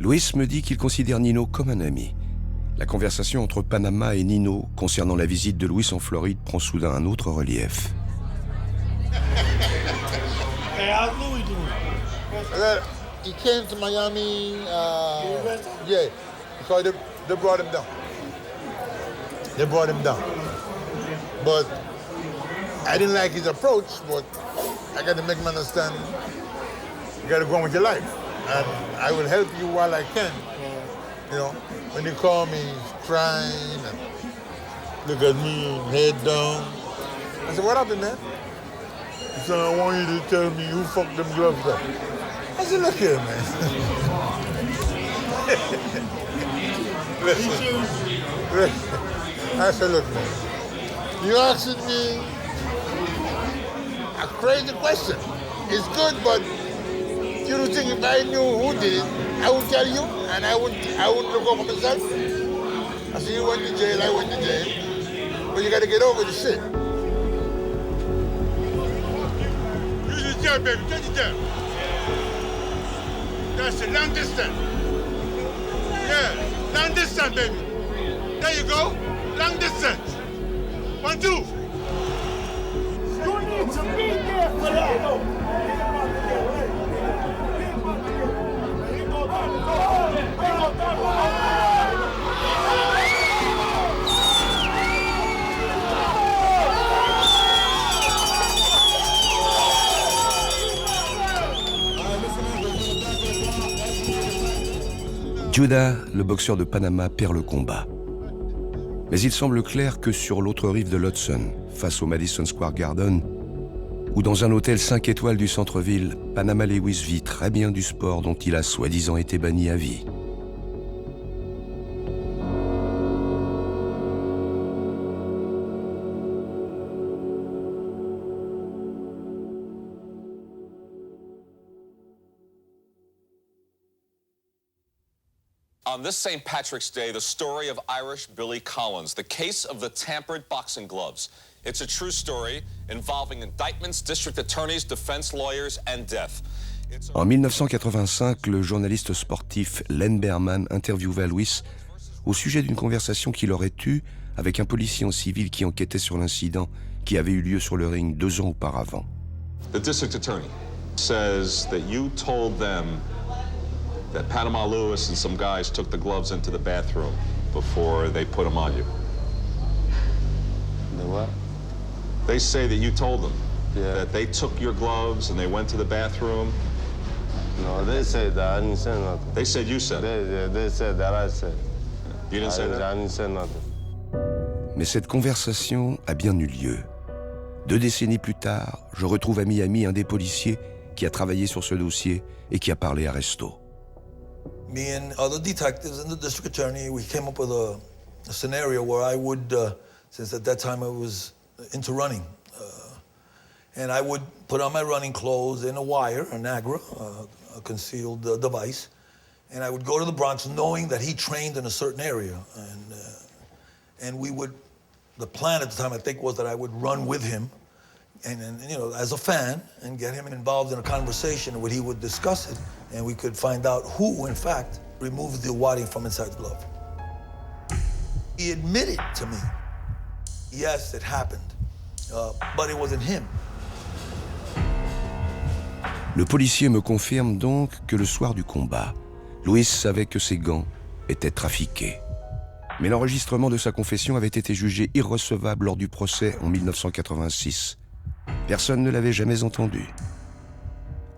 Luis me dit qu'il considère Nino comme un ami. La conversation entre Panama et Nino concernant la visite de Luis en Floride prend soudain un autre relief. Hey, how's Louis doing? He came to Miami, yeah, because they brought him down. They brought him down. But I didn't like his approach, but I got to make him understand you got to go on with your life. And I will help you while I can. You know, when you call me, he's crying and look at me, head down. I said, what happened, man? He said, I want you to tell me who fucked them gloves up. I said, look here, man. Listen. I said, look, man, you asking me crazy question. It's good, but you don't think if I knew who did it, I would tell you, and I wouldn't look over myself. I said, you went to jail, I went to jail. But you gotta get over the shit. Use the jab, baby, take the jab. That's it, long distance. Yeah, long distance, baby. There you go, long distance. 1, 2. You need to be there for that. Judah, le boxeur de Panama, perd le combat. Mais il semble clair que sur l'autre rive de l'Hudson, face au Madison Square Garden, ou dans un hôtel 5 étoiles du centre-ville, Panama Lewis vit très bien du sport dont il a soi-disant été banni à vie. On this St. Patrick's Day, the story of Irish Billy Collins, the case of the tampered boxing gloves. It's a true story involving indictments, district attorneys, defense lawyers, and death. En 1985, le journaliste sportif Len Berman interviewait Luis au sujet d'une conversation qu'il aurait eue avec un policier en civil qui enquêtait sur l'incident qui avait eu lieu sur le ring 2 ans auparavant. The district attorney says that you told them that Panama Lewis and some guys took the gloves into the bathroom before they put them on you. The what? They say that you told them that they took your gloves and they went to the bathroom. No, they said that. I didn't say nothing. They said you said. They said that I said. You didn't say that? I didn't say nothing. Mais cette conversation a bien eu lieu. 2 décennies plus tard, je retrouve à Miami un des policiers qui a travaillé sur ce dossier et qui a parlé à Resto. Me and other detectives and the district attorney, we came up with a scenario where I would, since at that time I was into running, and I would put on my running clothes in a wire, an agra, a concealed device, and I would go to the Bronx knowing that he trained in a certain area, and we would, the plan at the time I think was that I would run with him, and you know, as a fan, and get him involved in a conversation where he would discuss it, and we could find out who, in fact, removed the wadding from inside the glove. He admitted to me, yes, it happened, but it wasn't him. Le policier me confirme donc que le soir du combat, Luis savait que ses gants étaient trafiqués. Mais l'enregistrement de sa confession avait été jugé irrecevable lors du procès en 1986. Personne ne l'avait jamais entendu.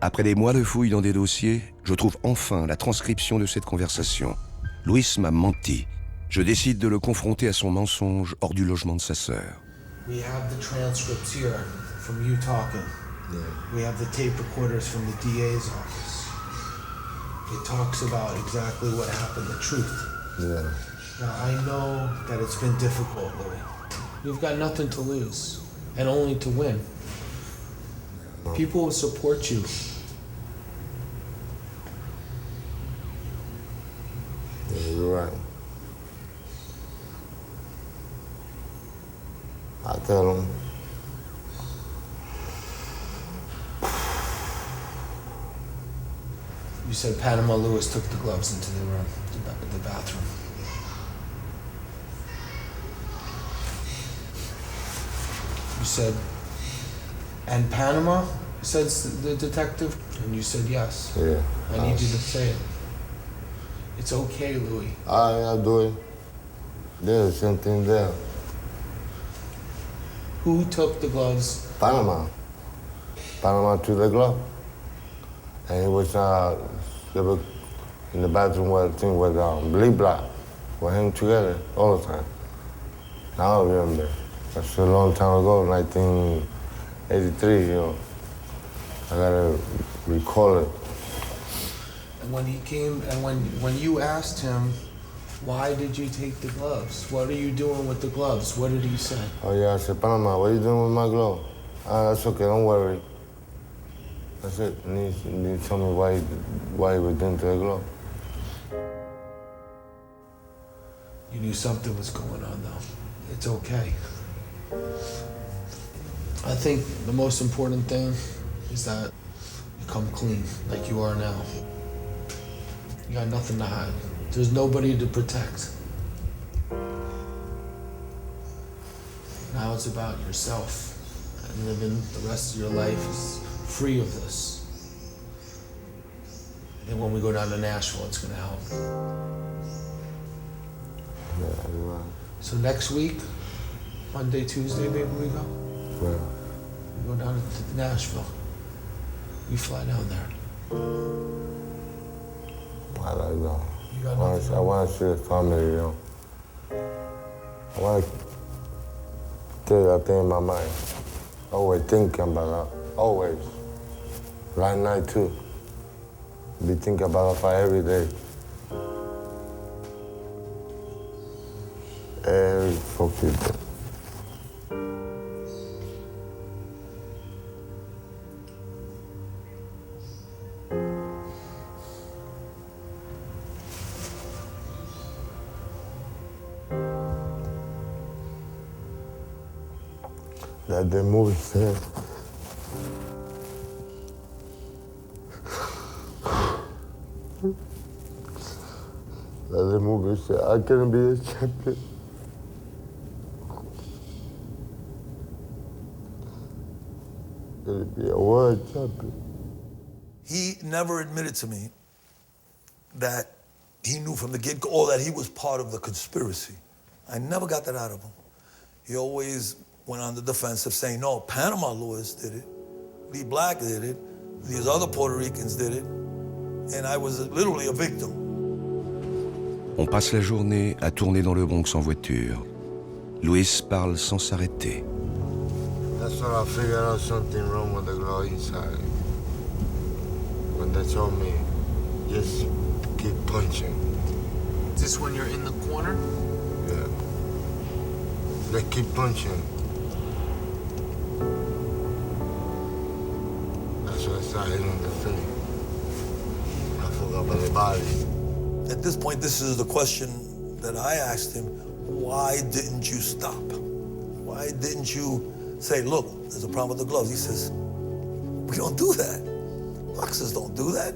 Après des mois de fouilles dans des dossiers, je trouve enfin la transcription de cette conversation. Luis m'a menti. Je décide de le confronter à son mensonge hors du logement de sa sœur. We have the transcripts here from you talking. Yeah. We have the tape recorders from the DA's office. It talks about exactly what happened, the truth. Yeah. Now, I know that it's been difficult, Louis. You've got nothing to lose, and only to win. People will support you. Yeah, you're right. I tell them, you said Panama Lewis took the gloves into the room, the bathroom. You said, and Panama, says the detective, and you said yes. Yeah. I need you to say it. It's okay, Louis. I'll do it. There's something there. Who took the gloves? Panama. Panama took the glove. And he was in the bathroom where the thing was bleed black with him together all the time. Now I remember. That's a long time ago, 1983, you know. I gotta recall it. And when he came, and when you asked him, why did you take the gloves? What are you doing with the gloves? What did he say? Oh yeah, I said, Panama, what are you doing with my glove? That's okay, don't worry. That's it. And you tell me why you were into the glove. You knew something was going on, though. It's okay. I think the most important thing is that you come clean, like you are now. You got nothing to hide. There's nobody to protect. Now it's about yourself and living the rest of your life is free of this. And when we go down to Nashville, it's gonna help. Yeah, you're right. So next week, Monday, Tuesday, maybe we go? Where? We go down to Nashville. You fly down there. I don't know. You got nothing. I want to see the family, you know. I want to get that thing in my mind. Always thinking about that. Always. Right now, too. Be thinking about it for every day. Every fucking day. That the movie said. That the movie said, I can be a champion. It'd be a world champion. He never admitted to me that he knew from the get-go or that he was part of the conspiracy. I never got that out of him. He always went on the defensive saying, no, Panama Lewis did it, Lee Black did it, these other Puerto Ricans did it, and I was literally a victim. On passe la journée à tourner dans le Bronx en voiture. Luis parle sans s'arrêter. That's when I figured out something wrong with the girl inside. When they told me, just keep punching. Is this when you're in the corner? Yeah. They keep punching. That's what I started hitting the thing. I forgot about the body. At this point, this is the question that I asked him, why didn't you stop? Why didn't you say, look, there's a problem with the gloves? He says, we don't do that. Boxers don't do that.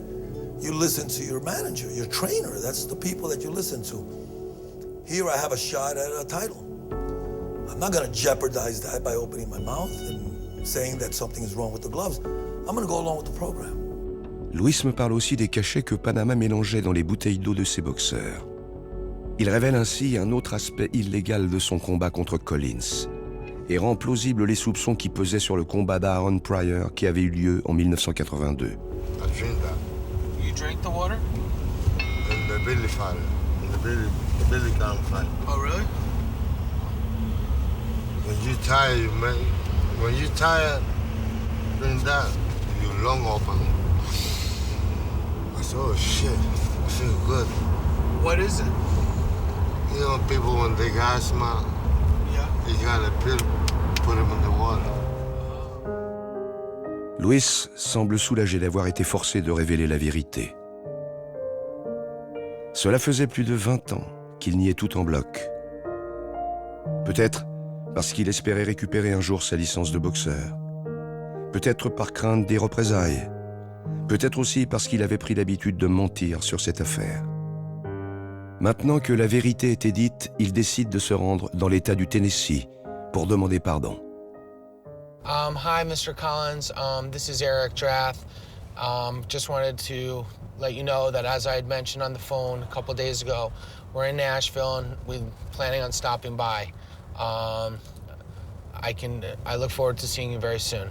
You listen to your manager, your trainer. That's the people that you listen to. Here I have a shot at a title. I'm not gonna jeopardize that by opening my mouth and saying that something is wrong with the gloves. I'm gonna go along with the program. Luis me parle aussi des cachets que Panama mélangeait dans les bouteilles d'eau de ses boxeurs. Il révèle ainsi un autre aspect illégal de son combat contre Collins et rend plausible les soupçons qui pesaient sur le combat d'Aaron Pryor qui avait eu lieu en 1982. I drink that. You drink the water? In the Billy fight. In the Billy Gun fight. Oh, really? When you tired, man. When you tired, drink that. Your lung open. I said, oh shit, I feel good. What is it? You know, people when they got asthma, yeah, you got a pill, put them in the water. Luis semble soulagé d'avoir été forcé de révéler la vérité. Cela faisait plus de 20 ans qu'il niait tout en bloc. Peut-être parce qu'il espérait récupérer un jour sa licence de boxeur. Peut-être par crainte des représailles. Peut-être aussi parce qu'il avait pris l'habitude de mentir sur cette affaire. Maintenant que la vérité était dite, il décide de se rendre dans l'État du Tennessee pour demander pardon. Hi, Mr. Collins. This is Eric Drath. Just wanted to let you know that, as I had mentioned on the phone a couple days ago, we're in Nashville and we're planning on stopping by. I look forward to seeing you very soon.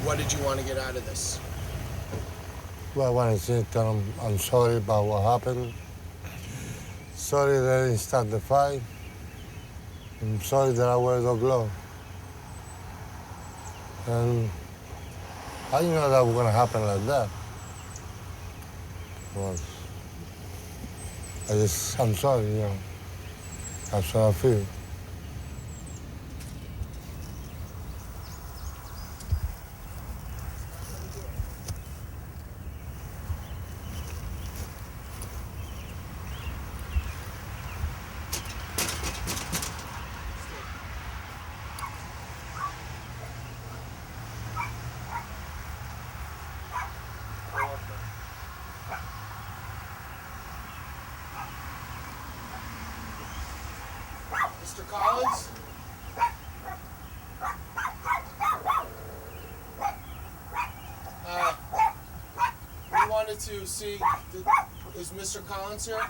What did you want to get out of this? Well, I want to say that I'm sorry about what happened. Sorry that I didn't start the fight. I'm sorry that I wear the glove. And I didn't know that was going to happen like that. But I'm sorry, you know. That's how I feel. Mr. Collins? We wanted to see, is Mr. Collins here?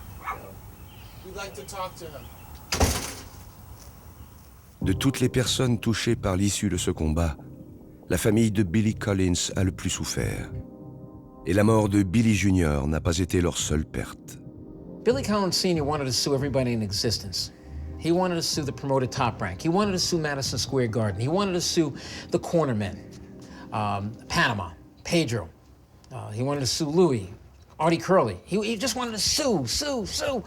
We'd like to talk to him. De toutes les personnes touchées par l'issue de ce combat, la famille de Billy Collins a le plus souffert. Et la mort de Billy Jr. n'a pas été leur seule perte. Billy Collins Sr. wanted to sue everybody in existence. He wanted to sue the promoted Top Rank. He wanted to sue Madison Square Garden. He wanted to sue the cornermen, Panama, Pedro. He wanted to sue Louis, Artie Curley. He just wanted to sue.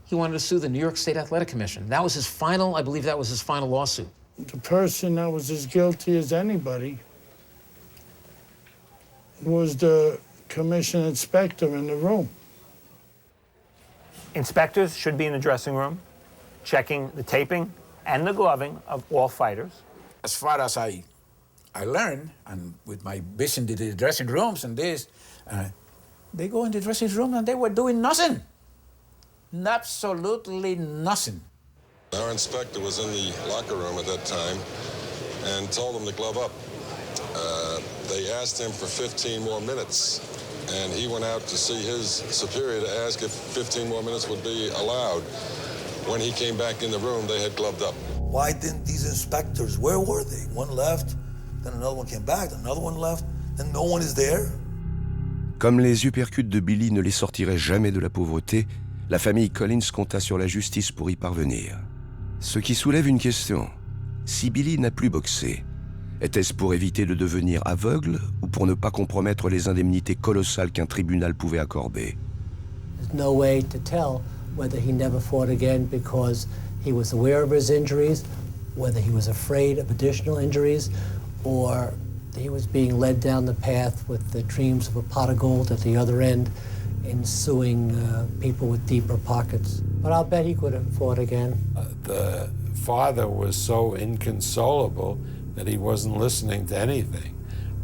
He wanted to sue the New York State Athletic Commission. That was his final, I believe that was his final lawsuit. The person that was as guilty as anybody was the commission inspector in the room. Inspectors should be in the dressing room, checking the taping and the gloving of all fighters. As far as I learned, and with my vision to the dressing rooms and this, they go in the dressing room and they were doing nothing. Absolutely nothing. Our inspector was in the locker room at that time and told them to glove up. They asked him for 15 more minutes, and he went out to see his superior to ask if 15 more minutes would be allowed. When he came back in the room, they had gloved up. Why didn't these inspectors, where were they? One left, then another one came back, then another one left, and no one is there? Comme les uppercuts de Billy ne les sortiraient jamais de la pauvreté, la famille Collins compta sur la justice pour y parvenir. Ce qui soulève une question. Si Billy n'a plus boxé, était-ce pour éviter de devenir aveugle ou pour ne pas compromettre les indemnités colossales qu'un tribunal pouvait accorder? There's no way to tell whether he never fought again because he was aware of his injuries, whether he was afraid of additional injuries, or he was being led down the path with the dreams of a pot of gold at the other end in suing people with deeper pockets. But I'll bet he could have fought again. The father was so inconsolable that he wasn't listening to anything.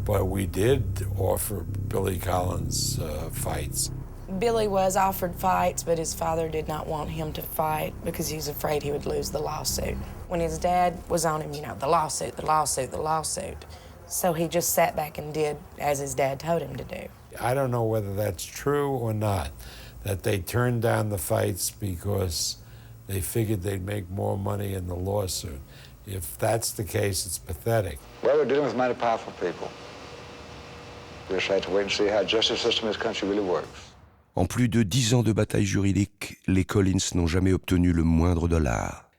But we did offer Billy Collins fights. Billy was offered fights, but his father did not want him to fight because he was afraid he would lose the lawsuit. When his dad was on him, you know, the lawsuit. So he just sat back and did as his dad told him to do. I don't know whether that's true or not, that they turned down the fights because they figured they'd make more money in the lawsuit. If that's the case, it's pathetic. Well, we're dealing with mighty powerful people. We just have to wait and see how the justice system in this country really works. En plus de 10 ans de bataille juridique, les Collins n'ont jamais obtenu le moindre dollar.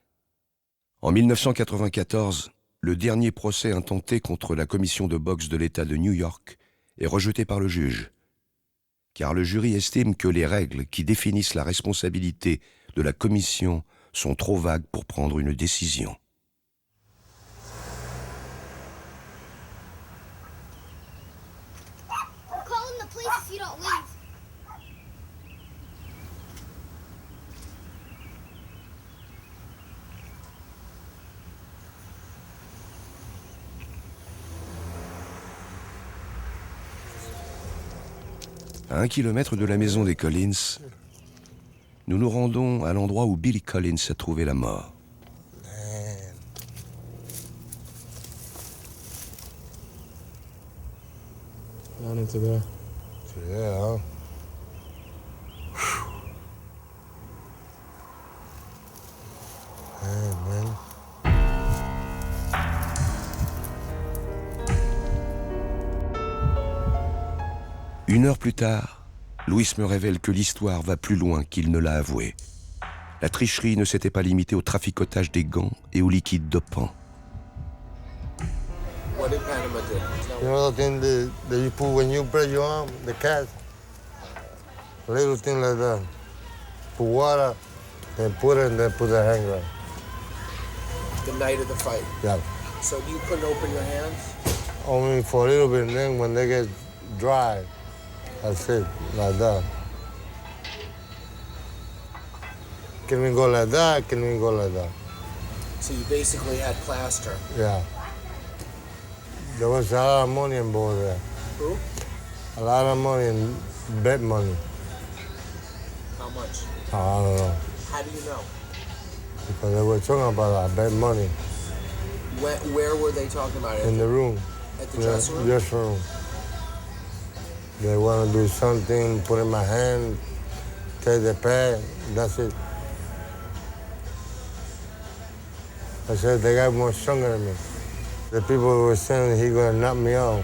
En 1994, le dernier procès intenté contre la commission de boxe de l'État de New York est rejeté par le juge, car le jury estime que les règles qui définissent la responsabilité de la commission sont trop vagues pour prendre une décision. We're calling the police if you don't leave. À 1 kilomètre de la maison des Collins, nous nous rendons à l'endroit où Billy Collins a trouvé la mort. Down into there. Yeah, huh? Hey, man. Une heure plus tard, Louis me révèle que l'histoire va plus loin qu'il ne l'a avoué. La tricherie ne s'était pas limitée au traficotage des gants et au liquide dopant. What did Panama do? You know the thing that you put when you break your arm, the cast? A little thing like that. Put water and put it and then put the hanger on. The night of the fight. Yeah. So you couldn't open your hands? Only for a little bit, and then when they get dry, that's it, like that. Can we go like that? Can we go like that? So you basically had plaster. Yeah. There was a lot of money involved there. Who? A lot of money and bet money. How much? I don't know. How do you know? Because they were talking about I bet money Where were they talking about it? in the room. At the dressing room? Dressing room. They want to do something, put in my hand, take the pad, that's it. I said, the guy more stronger than me. The people were saying he gonna knock me out.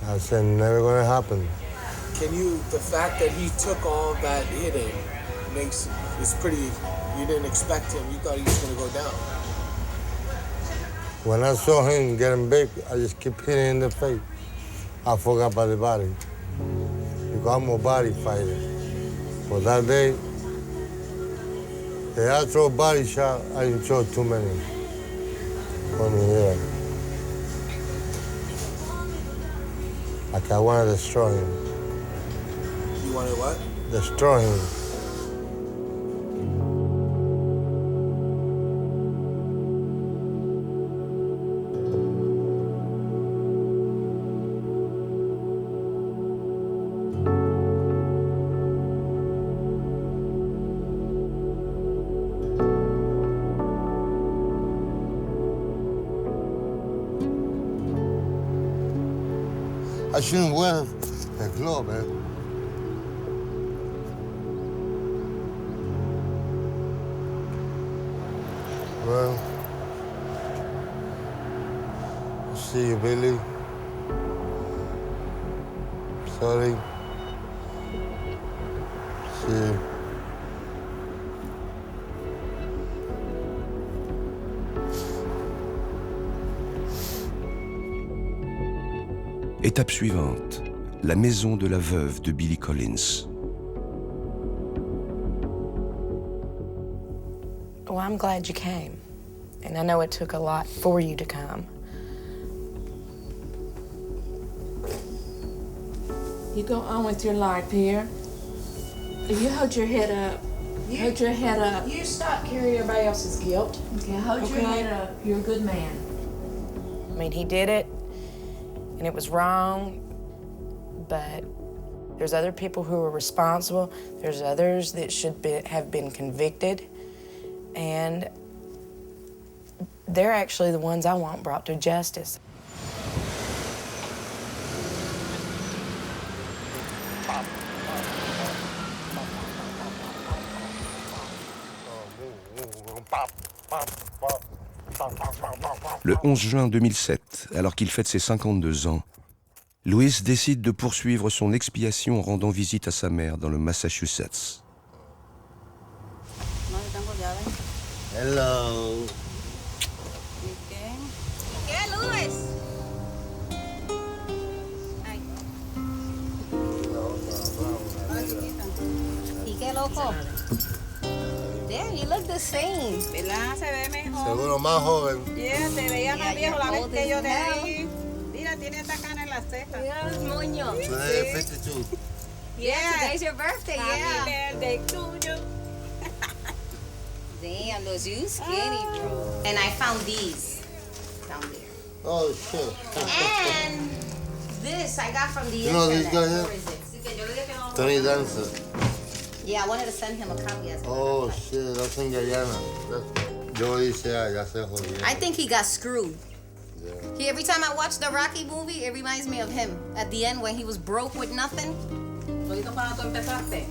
I said, never gonna happen. The fact that he took all that hitting it's pretty, you didn't expect him, you thought he was gonna go down. When I saw him getting big, I just keep hitting in the face. I forgot about the body. Because I'm a body fighter. For that day, the actual body shot, I didn't throw too many. Only here. Like I want to destroy him. You wanted what? Destroy him. I shouldn't wear the glove, man. Well, see you, Billy. Sorry. See you. Étape suivante, la maison de la veuve de Billy Collins. Well, I'm glad you came. And I know it took a lot for you to come. You go on with your life here. You hold your head up. Hold your head up. You stop carrying everybody else's guilt. Okay, hold your head up. You're a good man. I mean, he did it, and it was wrong, but there's other people who are responsible. There's others that have been convicted, and they're actually the ones I want brought to justice. Le 11 juin 2007, alors qu'il fête ses 52 ans, Louis décide de poursuivre son expiation en rendant visite à sa mère dans le Massachusetts. Hello. ¿Qué, Luis? ¿Y qué, loco? Damn, you look the same. ¿Verdad? Se ve mejor. Seguro más joven. Yeah, te veía más viejo la vez que yo te vi. Mira, tiene esta cana en la ceja. Mira los moños. Today 52. Yeah, today's your birthday, Happy yeah. birthday to you. Damn, those you skinny, bro. And I found these down there. Oh, shit. And this I got from the You know internet. this guy here? Where is it? Tony Dancer. Yeah, I wanted to send him a copy as well. Oh, shit, that's in Guyana. Yo hice ya se jodió. I think he got screwed. Yeah. Every time I watch the Rocky movie, it reminds me of him. At the end, when he was broke with nothing. ¿Todito cuando tú empezaste?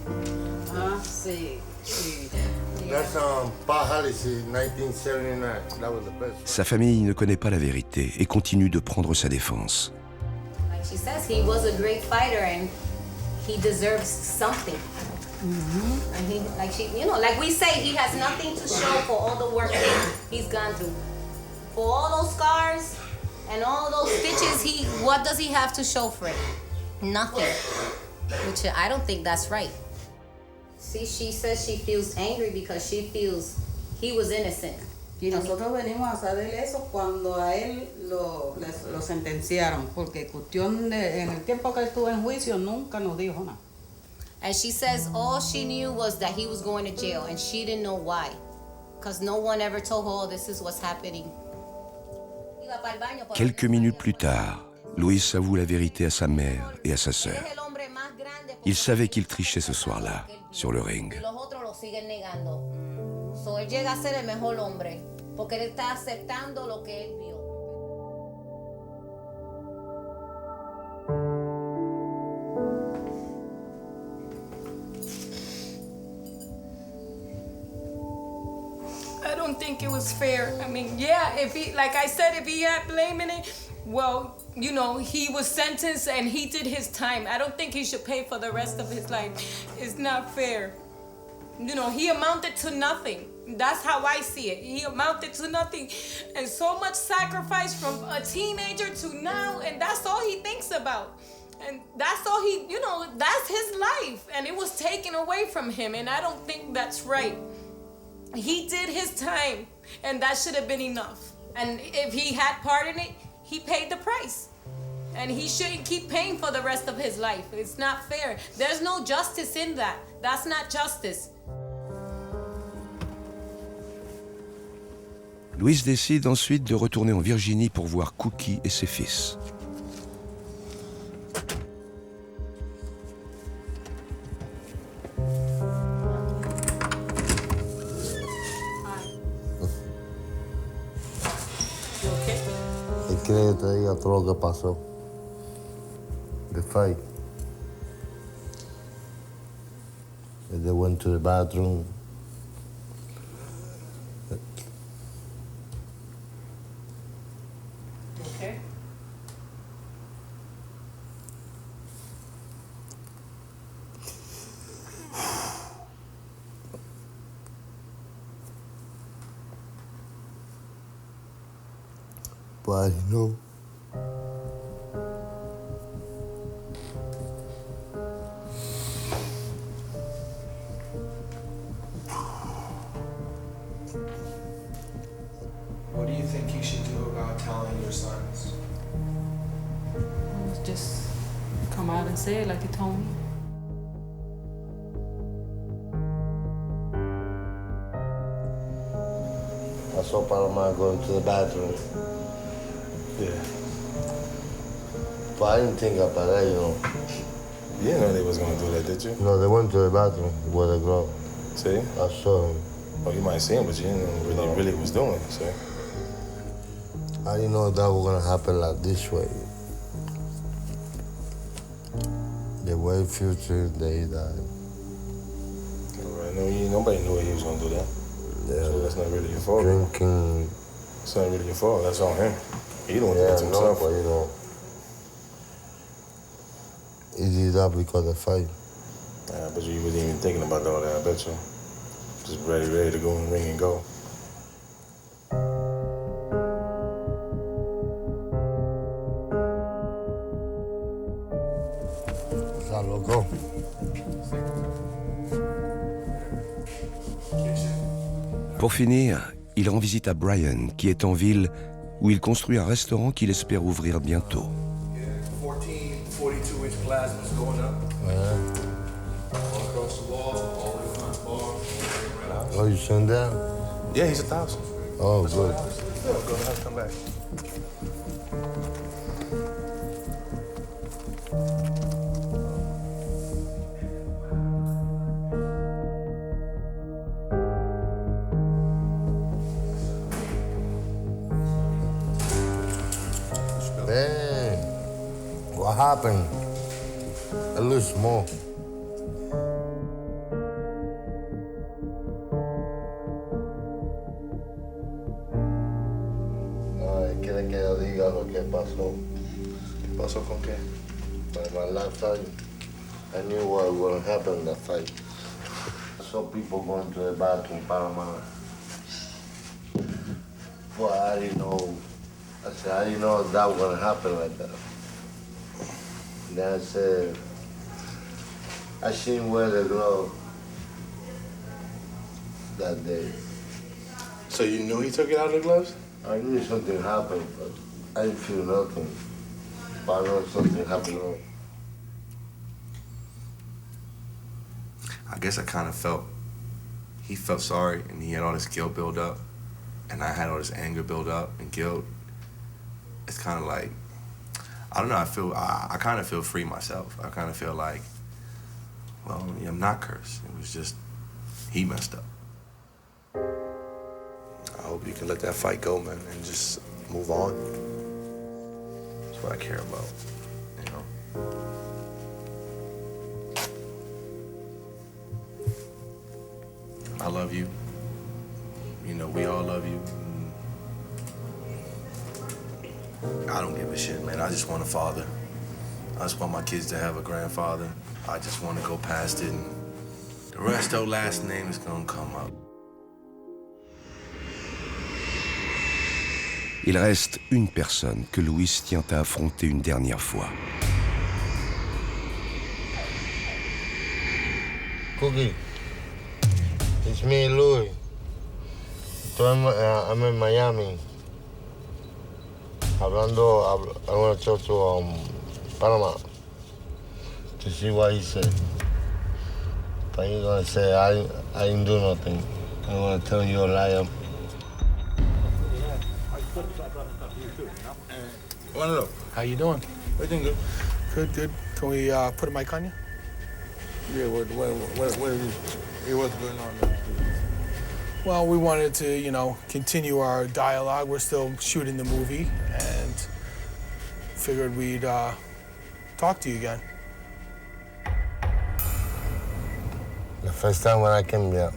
Ah, sí. That's Pa Hallisey, 1979. That was the best. Sa famille ne connaît pas la vérité et continue de prendre sa défense. Like she says, he was a great fighter and he deserves something. And he, like we say, he has nothing to show for all the work he's gone through. For all those scars and all those stitches, what does he have to show for it? Nothing. Which I don't think that's right. See, she says she feels angry because she feels he was innocent. Y nosotros venimos a saber eso cuando a él lo sentenciaron, porque en el tiempo que él estuvo en juicio nunca nos dijo nada. And she says all she knew was that he was going to jail, and she didn't know why. Because no one ever told her, oh, this is what's happening. Quelques minutes plus tard, Louis avoue la vérité à sa mère et à sa sœur. Il savait qu'il trichait ce soir-là, sur le ring. Los otros cambiando. So él llega a ser el mejor hombre, porque él está aceptando lo que él vio. I don't think it was fair. I mean, yeah, if he, like I said, if he had blame in it, well, you know, he was sentenced and he did his time. I don't think he should pay for the rest of his life. It's not fair. You know, he amounted to nothing. That's how I see it. He amounted to nothing. And so much sacrifice from a teenager to now, and that's all he thinks about. And that's all he, you know, that's his life. And it was taken away from him, and I don't think that's right. He did his time, and that should have been enough. And if he had part in it, he paid the price. And he shouldn't keep paying for the rest of his life. It's not fair. There's no justice in that. That's not justice. Louise décide ensuite de retourner en Virginie pour voir Cookie et ses fils. ¿Quieres que te diga todo lo que pasó? The fight. They went to the bathroom. Okay. But you know, What do you think you should do about telling your sons? Just come out and say it like he told me. I saw Panama going to the bathroom. Yeah. But I didn't think about that, you know. You didn't know they was gonna do that, did you? No, they went to the bathroom with a girl. See? I saw him. Oh, you might see him, but you didn't know what he really was doing, see? I didn't know that was gonna happen like this way. The way future, they died. Right. Nobody knew he was gonna do that. Yeah. So that's not really your fault. Drinking. It's not really your fault. That's on him. He don't do that to himself. No, but you know, he did that because of the fight. I bet you wasn't even thinking about all that. I bet you. Just ready to go in the ring and go. Está loco. Pour finir, il rend visite à Brian, qui est en ville, où il construit un restaurant qu'il espère ouvrir bientôt. 42-inch plasmas going up. All across the wall, all the front bar. Oh, you sent that? Yeah, he's 1,000. Oh, good. Go ahead, come back. Man, what happened? It looks small. Ay, quiere que yo diga lo que pasó. ¿Qué pasó con qué? By my last fight, I knew what was going to happen in that fight. I saw people going to the bathroom, Panama. But I didn't know. I said, I didn't know that was going to happen like that. And then I said, I seen wear the glove that day. So you knew he took it out of the gloves? I knew something happened, but I didn't feel nothing. But I know something happened. I guess I kind of felt, he felt sorry and he had all this guilt build up and I had all this anger build up and guilt. It's kind of like, I don't know, I kind of feel free myself. I kind of feel like, well, I'm not cursed. It was just, he messed up. hope you can let that fight go, man, and just move on. That's what I care about, you know? I love you. You know, we all love you. I don't give a shit, man. I just want a father. I just want my kids to have a grandfather. I just want to go past it, and the Resto last name is gonna come up. Il reste une personne que Louis tient à affronter une dernière fois. Cookie, it's me, Louis. I'm in Miami. I want to talk to Panama to see what he said. But he's gonna say I didn't do nothing. I'm gonna tell you a lie. How you doing? Everything good? Good, good. Can we put a mic on you? Yeah, what what's going on there? Well, we wanted to, you know, continue our dialogue. We're still shooting the movie, and figured we'd talk to you again. The first time when I came here,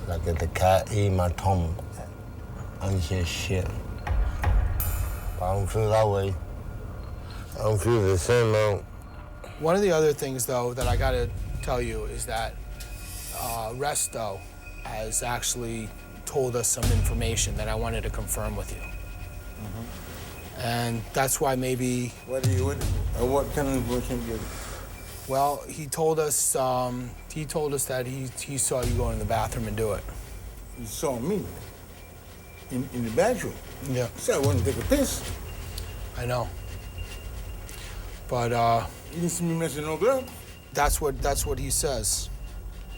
like the cat ate my tongue. I don't hear shit. But I don't feel that way. I don't feel the same now. One of the other things, though, that I gotta tell you is that Resto has actually told us some information that I wanted to confirm with you. And that's why maybe... What kind of information did you get? Well, he told us that he saw you go in the bathroom and do it. He saw me in the bathroom? Yeah. So I wanted to take a piss. I know. But you didn't see me messing no glove? That's what he says.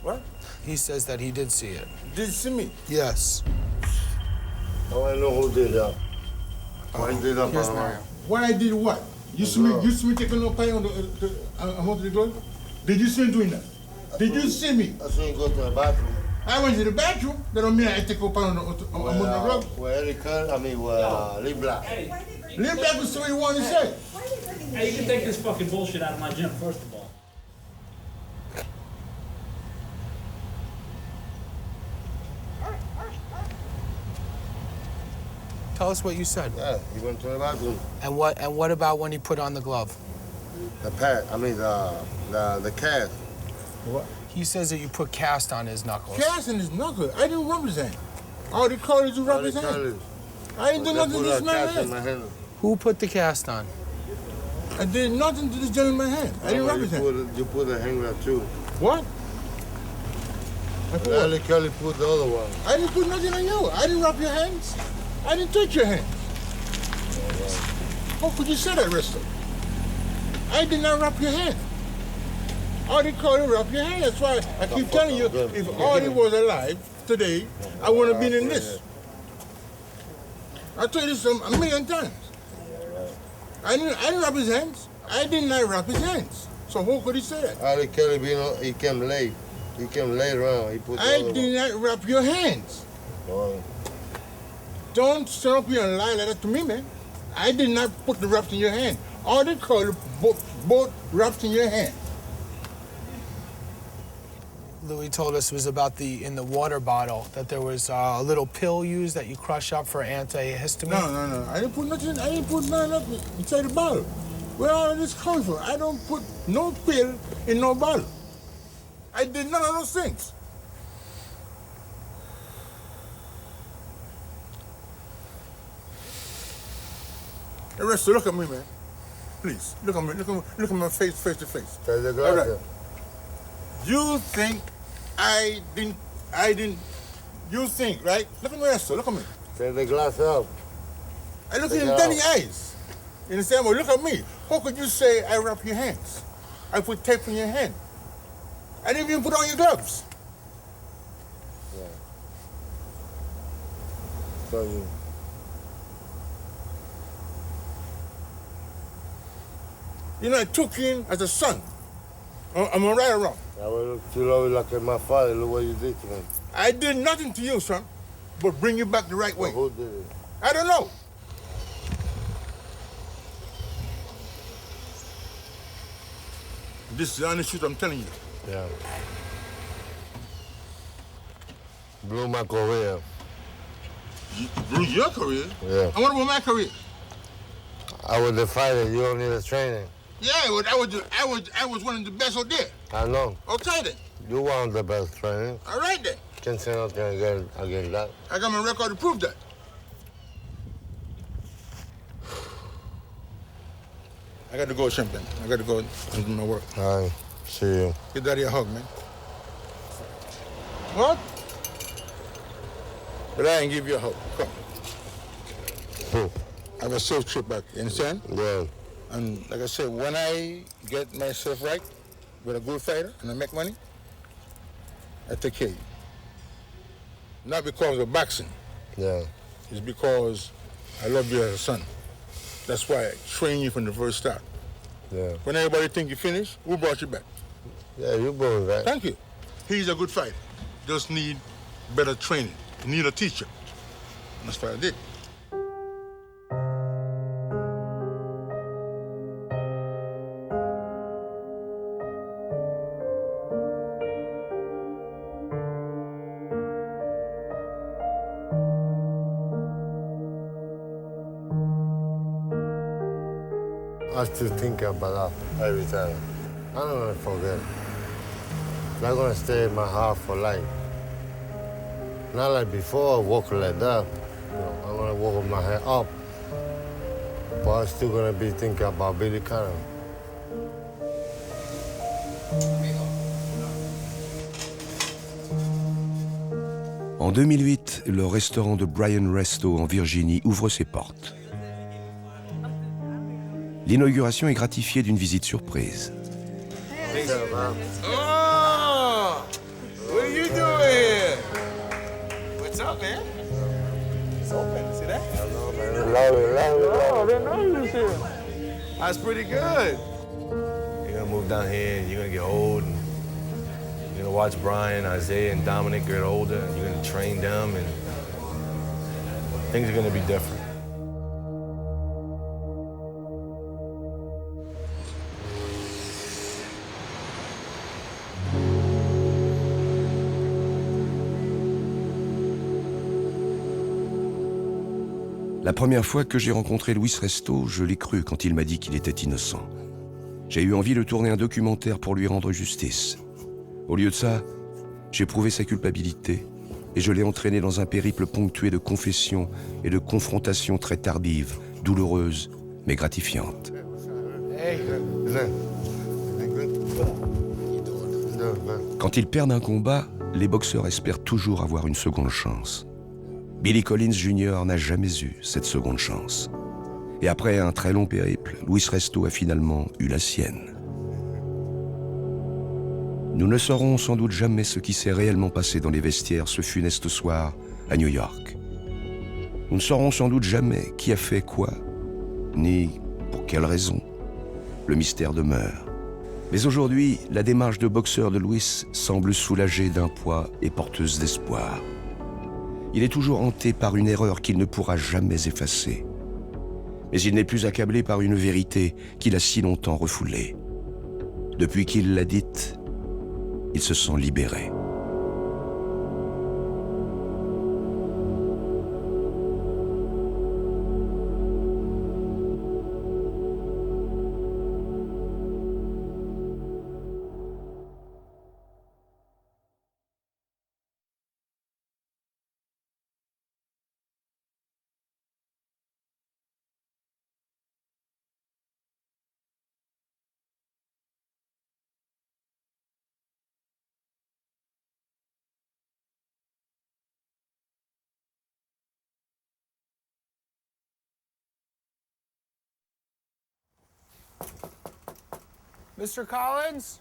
What? He says that he did see it. Did you see me? Yes. Oh, I know who did that. Why did that? Here's Mario. Why I did what? You see me taking no pie on the glove? Did you see me doing that? Did you see me? I saw you go to the bathroom. I went to the bathroom. That don't mean I take a pie on the glove. Well, Lee Black. Lee Black was what you want to say. Hey, you can take this fucking bullshit out of my gym, first of all. Tell us what you said. Yeah, he went to the bathroom. And what about when he put on the glove? The cast. What? He says that you put cast on his knuckles. Cast on his knuckles? I didn't rub his hand. All the colors you rub his hand. I didn't do nothing to this man's hand. Who put the cast on? I did nothing to this gentleman's hand. I didn't rub his hand. You put the hanger too. What? Kelly put the other one. I didn't put nothing on you. I didn't rub your hands. I didn't touch your hands. How could you say that, Resto? I did not rub your hand. Artie called you rub your hand. That's why I keep telling you, if Artie was alive today, I wouldn't have been in this. I told you this a million times. I didn't rub his hands. I did not rub his hands. So who could he say that? Artie Kelly, he came late. He came later on. He put I did not rub your hands. No. Don't stand up here and lie like that to me, man. I did not put the wraps in your hand. All they call it both wraps in your hand. Louis told us it was about in the water bottle, that there was a little pill used that you crush up for antihistamine. No. I didn't put nothing inside the bottle. Where all of this comes from? I don't put no pill in no bottle. I did none of those things. Hey, Resto, look at me, man. Please, look at me. Look at my face to face. All right. You think I didn't, you think, right? Look at me, Resto, look at me. Take the glass up. I look in Danny's eyes. You understand? Well, look at me. How could you say I wrap your hands? I put tape in your hand. I didn't even put on your gloves. Yeah. So you know, I took in as a son. Am I right or wrong? I will look to love you like my father. Look what you did to me. I did nothing to you, son, but bring you back the right way. Who did it? I don't know. This is the honest truth I'm telling you. Yeah. Blew my career. You blew your career? Yeah. And what about my career? I was the fighter. You don't need a training. Yeah, I was one of the best out there. I know. Okay then. You want the best training. All right then. Can't say nothing against that. I got my record to prove that. I got to go, Champagne. I got to go and do my work. All right. See you. Give Daddy a hug, man. What? But I ain't give you a hug. Come. I have a safe trip back, you understand? Yeah. And like I said, when I get myself right with a good fighter and I make money, I take care of you. Not because of boxing. Yeah. It's because I love you as a son. That's why I train you from the first start. Yeah. When everybody think you finished, who brought you back? Yeah, you brought me back. Thank you. He's a good fighter. Just need better training. You need a teacher. And that's what I did. I still think about that every time. I don't want to forget. I'm going to stay in my heart for life. Not like before, walking like that. You know, I'm going to walk with my head up. But I'm still going to be thinking about Billy Cannon. En 2008, le restaurant de Luis Resto en Virginie ouvre ses portes. L'inauguration est gratifiée d'une visite surprise. Oh! What are you doing here? What's up, man? It's open. See that? Oh, I didn't know you was here. That's pretty good. You're gonna move down here and you're gonna get old. And you're gonna watch Brian, Isaiah, and Dominic get older. And you're gonna train them, and things are gonna be different. La première fois que j'ai rencontré Luis Resto, je l'ai cru quand il m'a dit qu'il était innocent. J'ai eu envie de tourner un documentaire pour lui rendre justice. Au lieu de ça, j'ai prouvé sa culpabilité et je l'ai entraîné dans un périple ponctué de confessions et de confrontations très tardives, douloureuses, mais gratifiantes. Quand ils perdent un combat, les boxeurs espèrent toujours avoir une seconde chance. Billy Collins Jr. n'a jamais eu cette seconde chance. Et après un très long périple, Luis Resto a finalement eu la sienne. Nous ne saurons sans doute jamais ce qui s'est réellement passé dans les vestiaires ce funeste soir à New York. Nous ne saurons sans doute jamais qui a fait quoi, ni pour quelle raison. Le mystère demeure. Mais aujourd'hui, la démarche de boxeur de Luis semble soulagée d'un poids et porteuse d'espoir. Il est toujours hanté par une erreur qu'il ne pourra jamais effacer. Mais il n'est plus accablé par une vérité qu'il a si longtemps refoulée. Depuis qu'il l'a dite, il se sent libéré. Mr. Collins?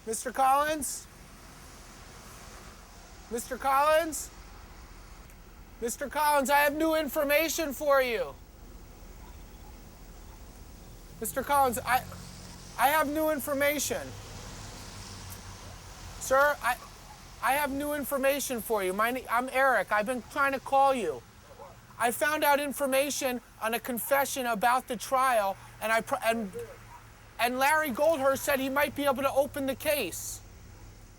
Mr. Collins? Mr. Collins? Mr. Collins, I have new information for you. Mr. Collins, I have new information. Sir, I have new information for you. I'm Eric. I've been trying to call you. I found out information on a confession about the trial, and Larry Goldhurst said he might be able to open the case.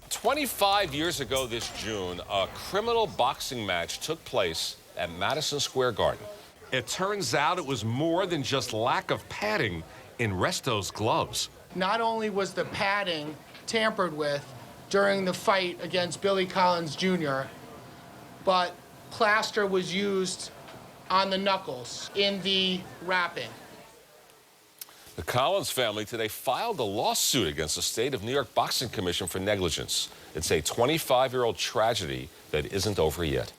25 years ago this June, a criminal boxing match took place at Madison Square Garden. It turns out it was more than just lack of padding in Resto's gloves. Not only was the padding tampered with during the fight against Billy Collins Jr., but plaster was used on the knuckles in the wrapping. The Collins family today filed a lawsuit against the state of New York Boxing Commission for negligence. It's a 25-year-old tragedy that isn't over yet.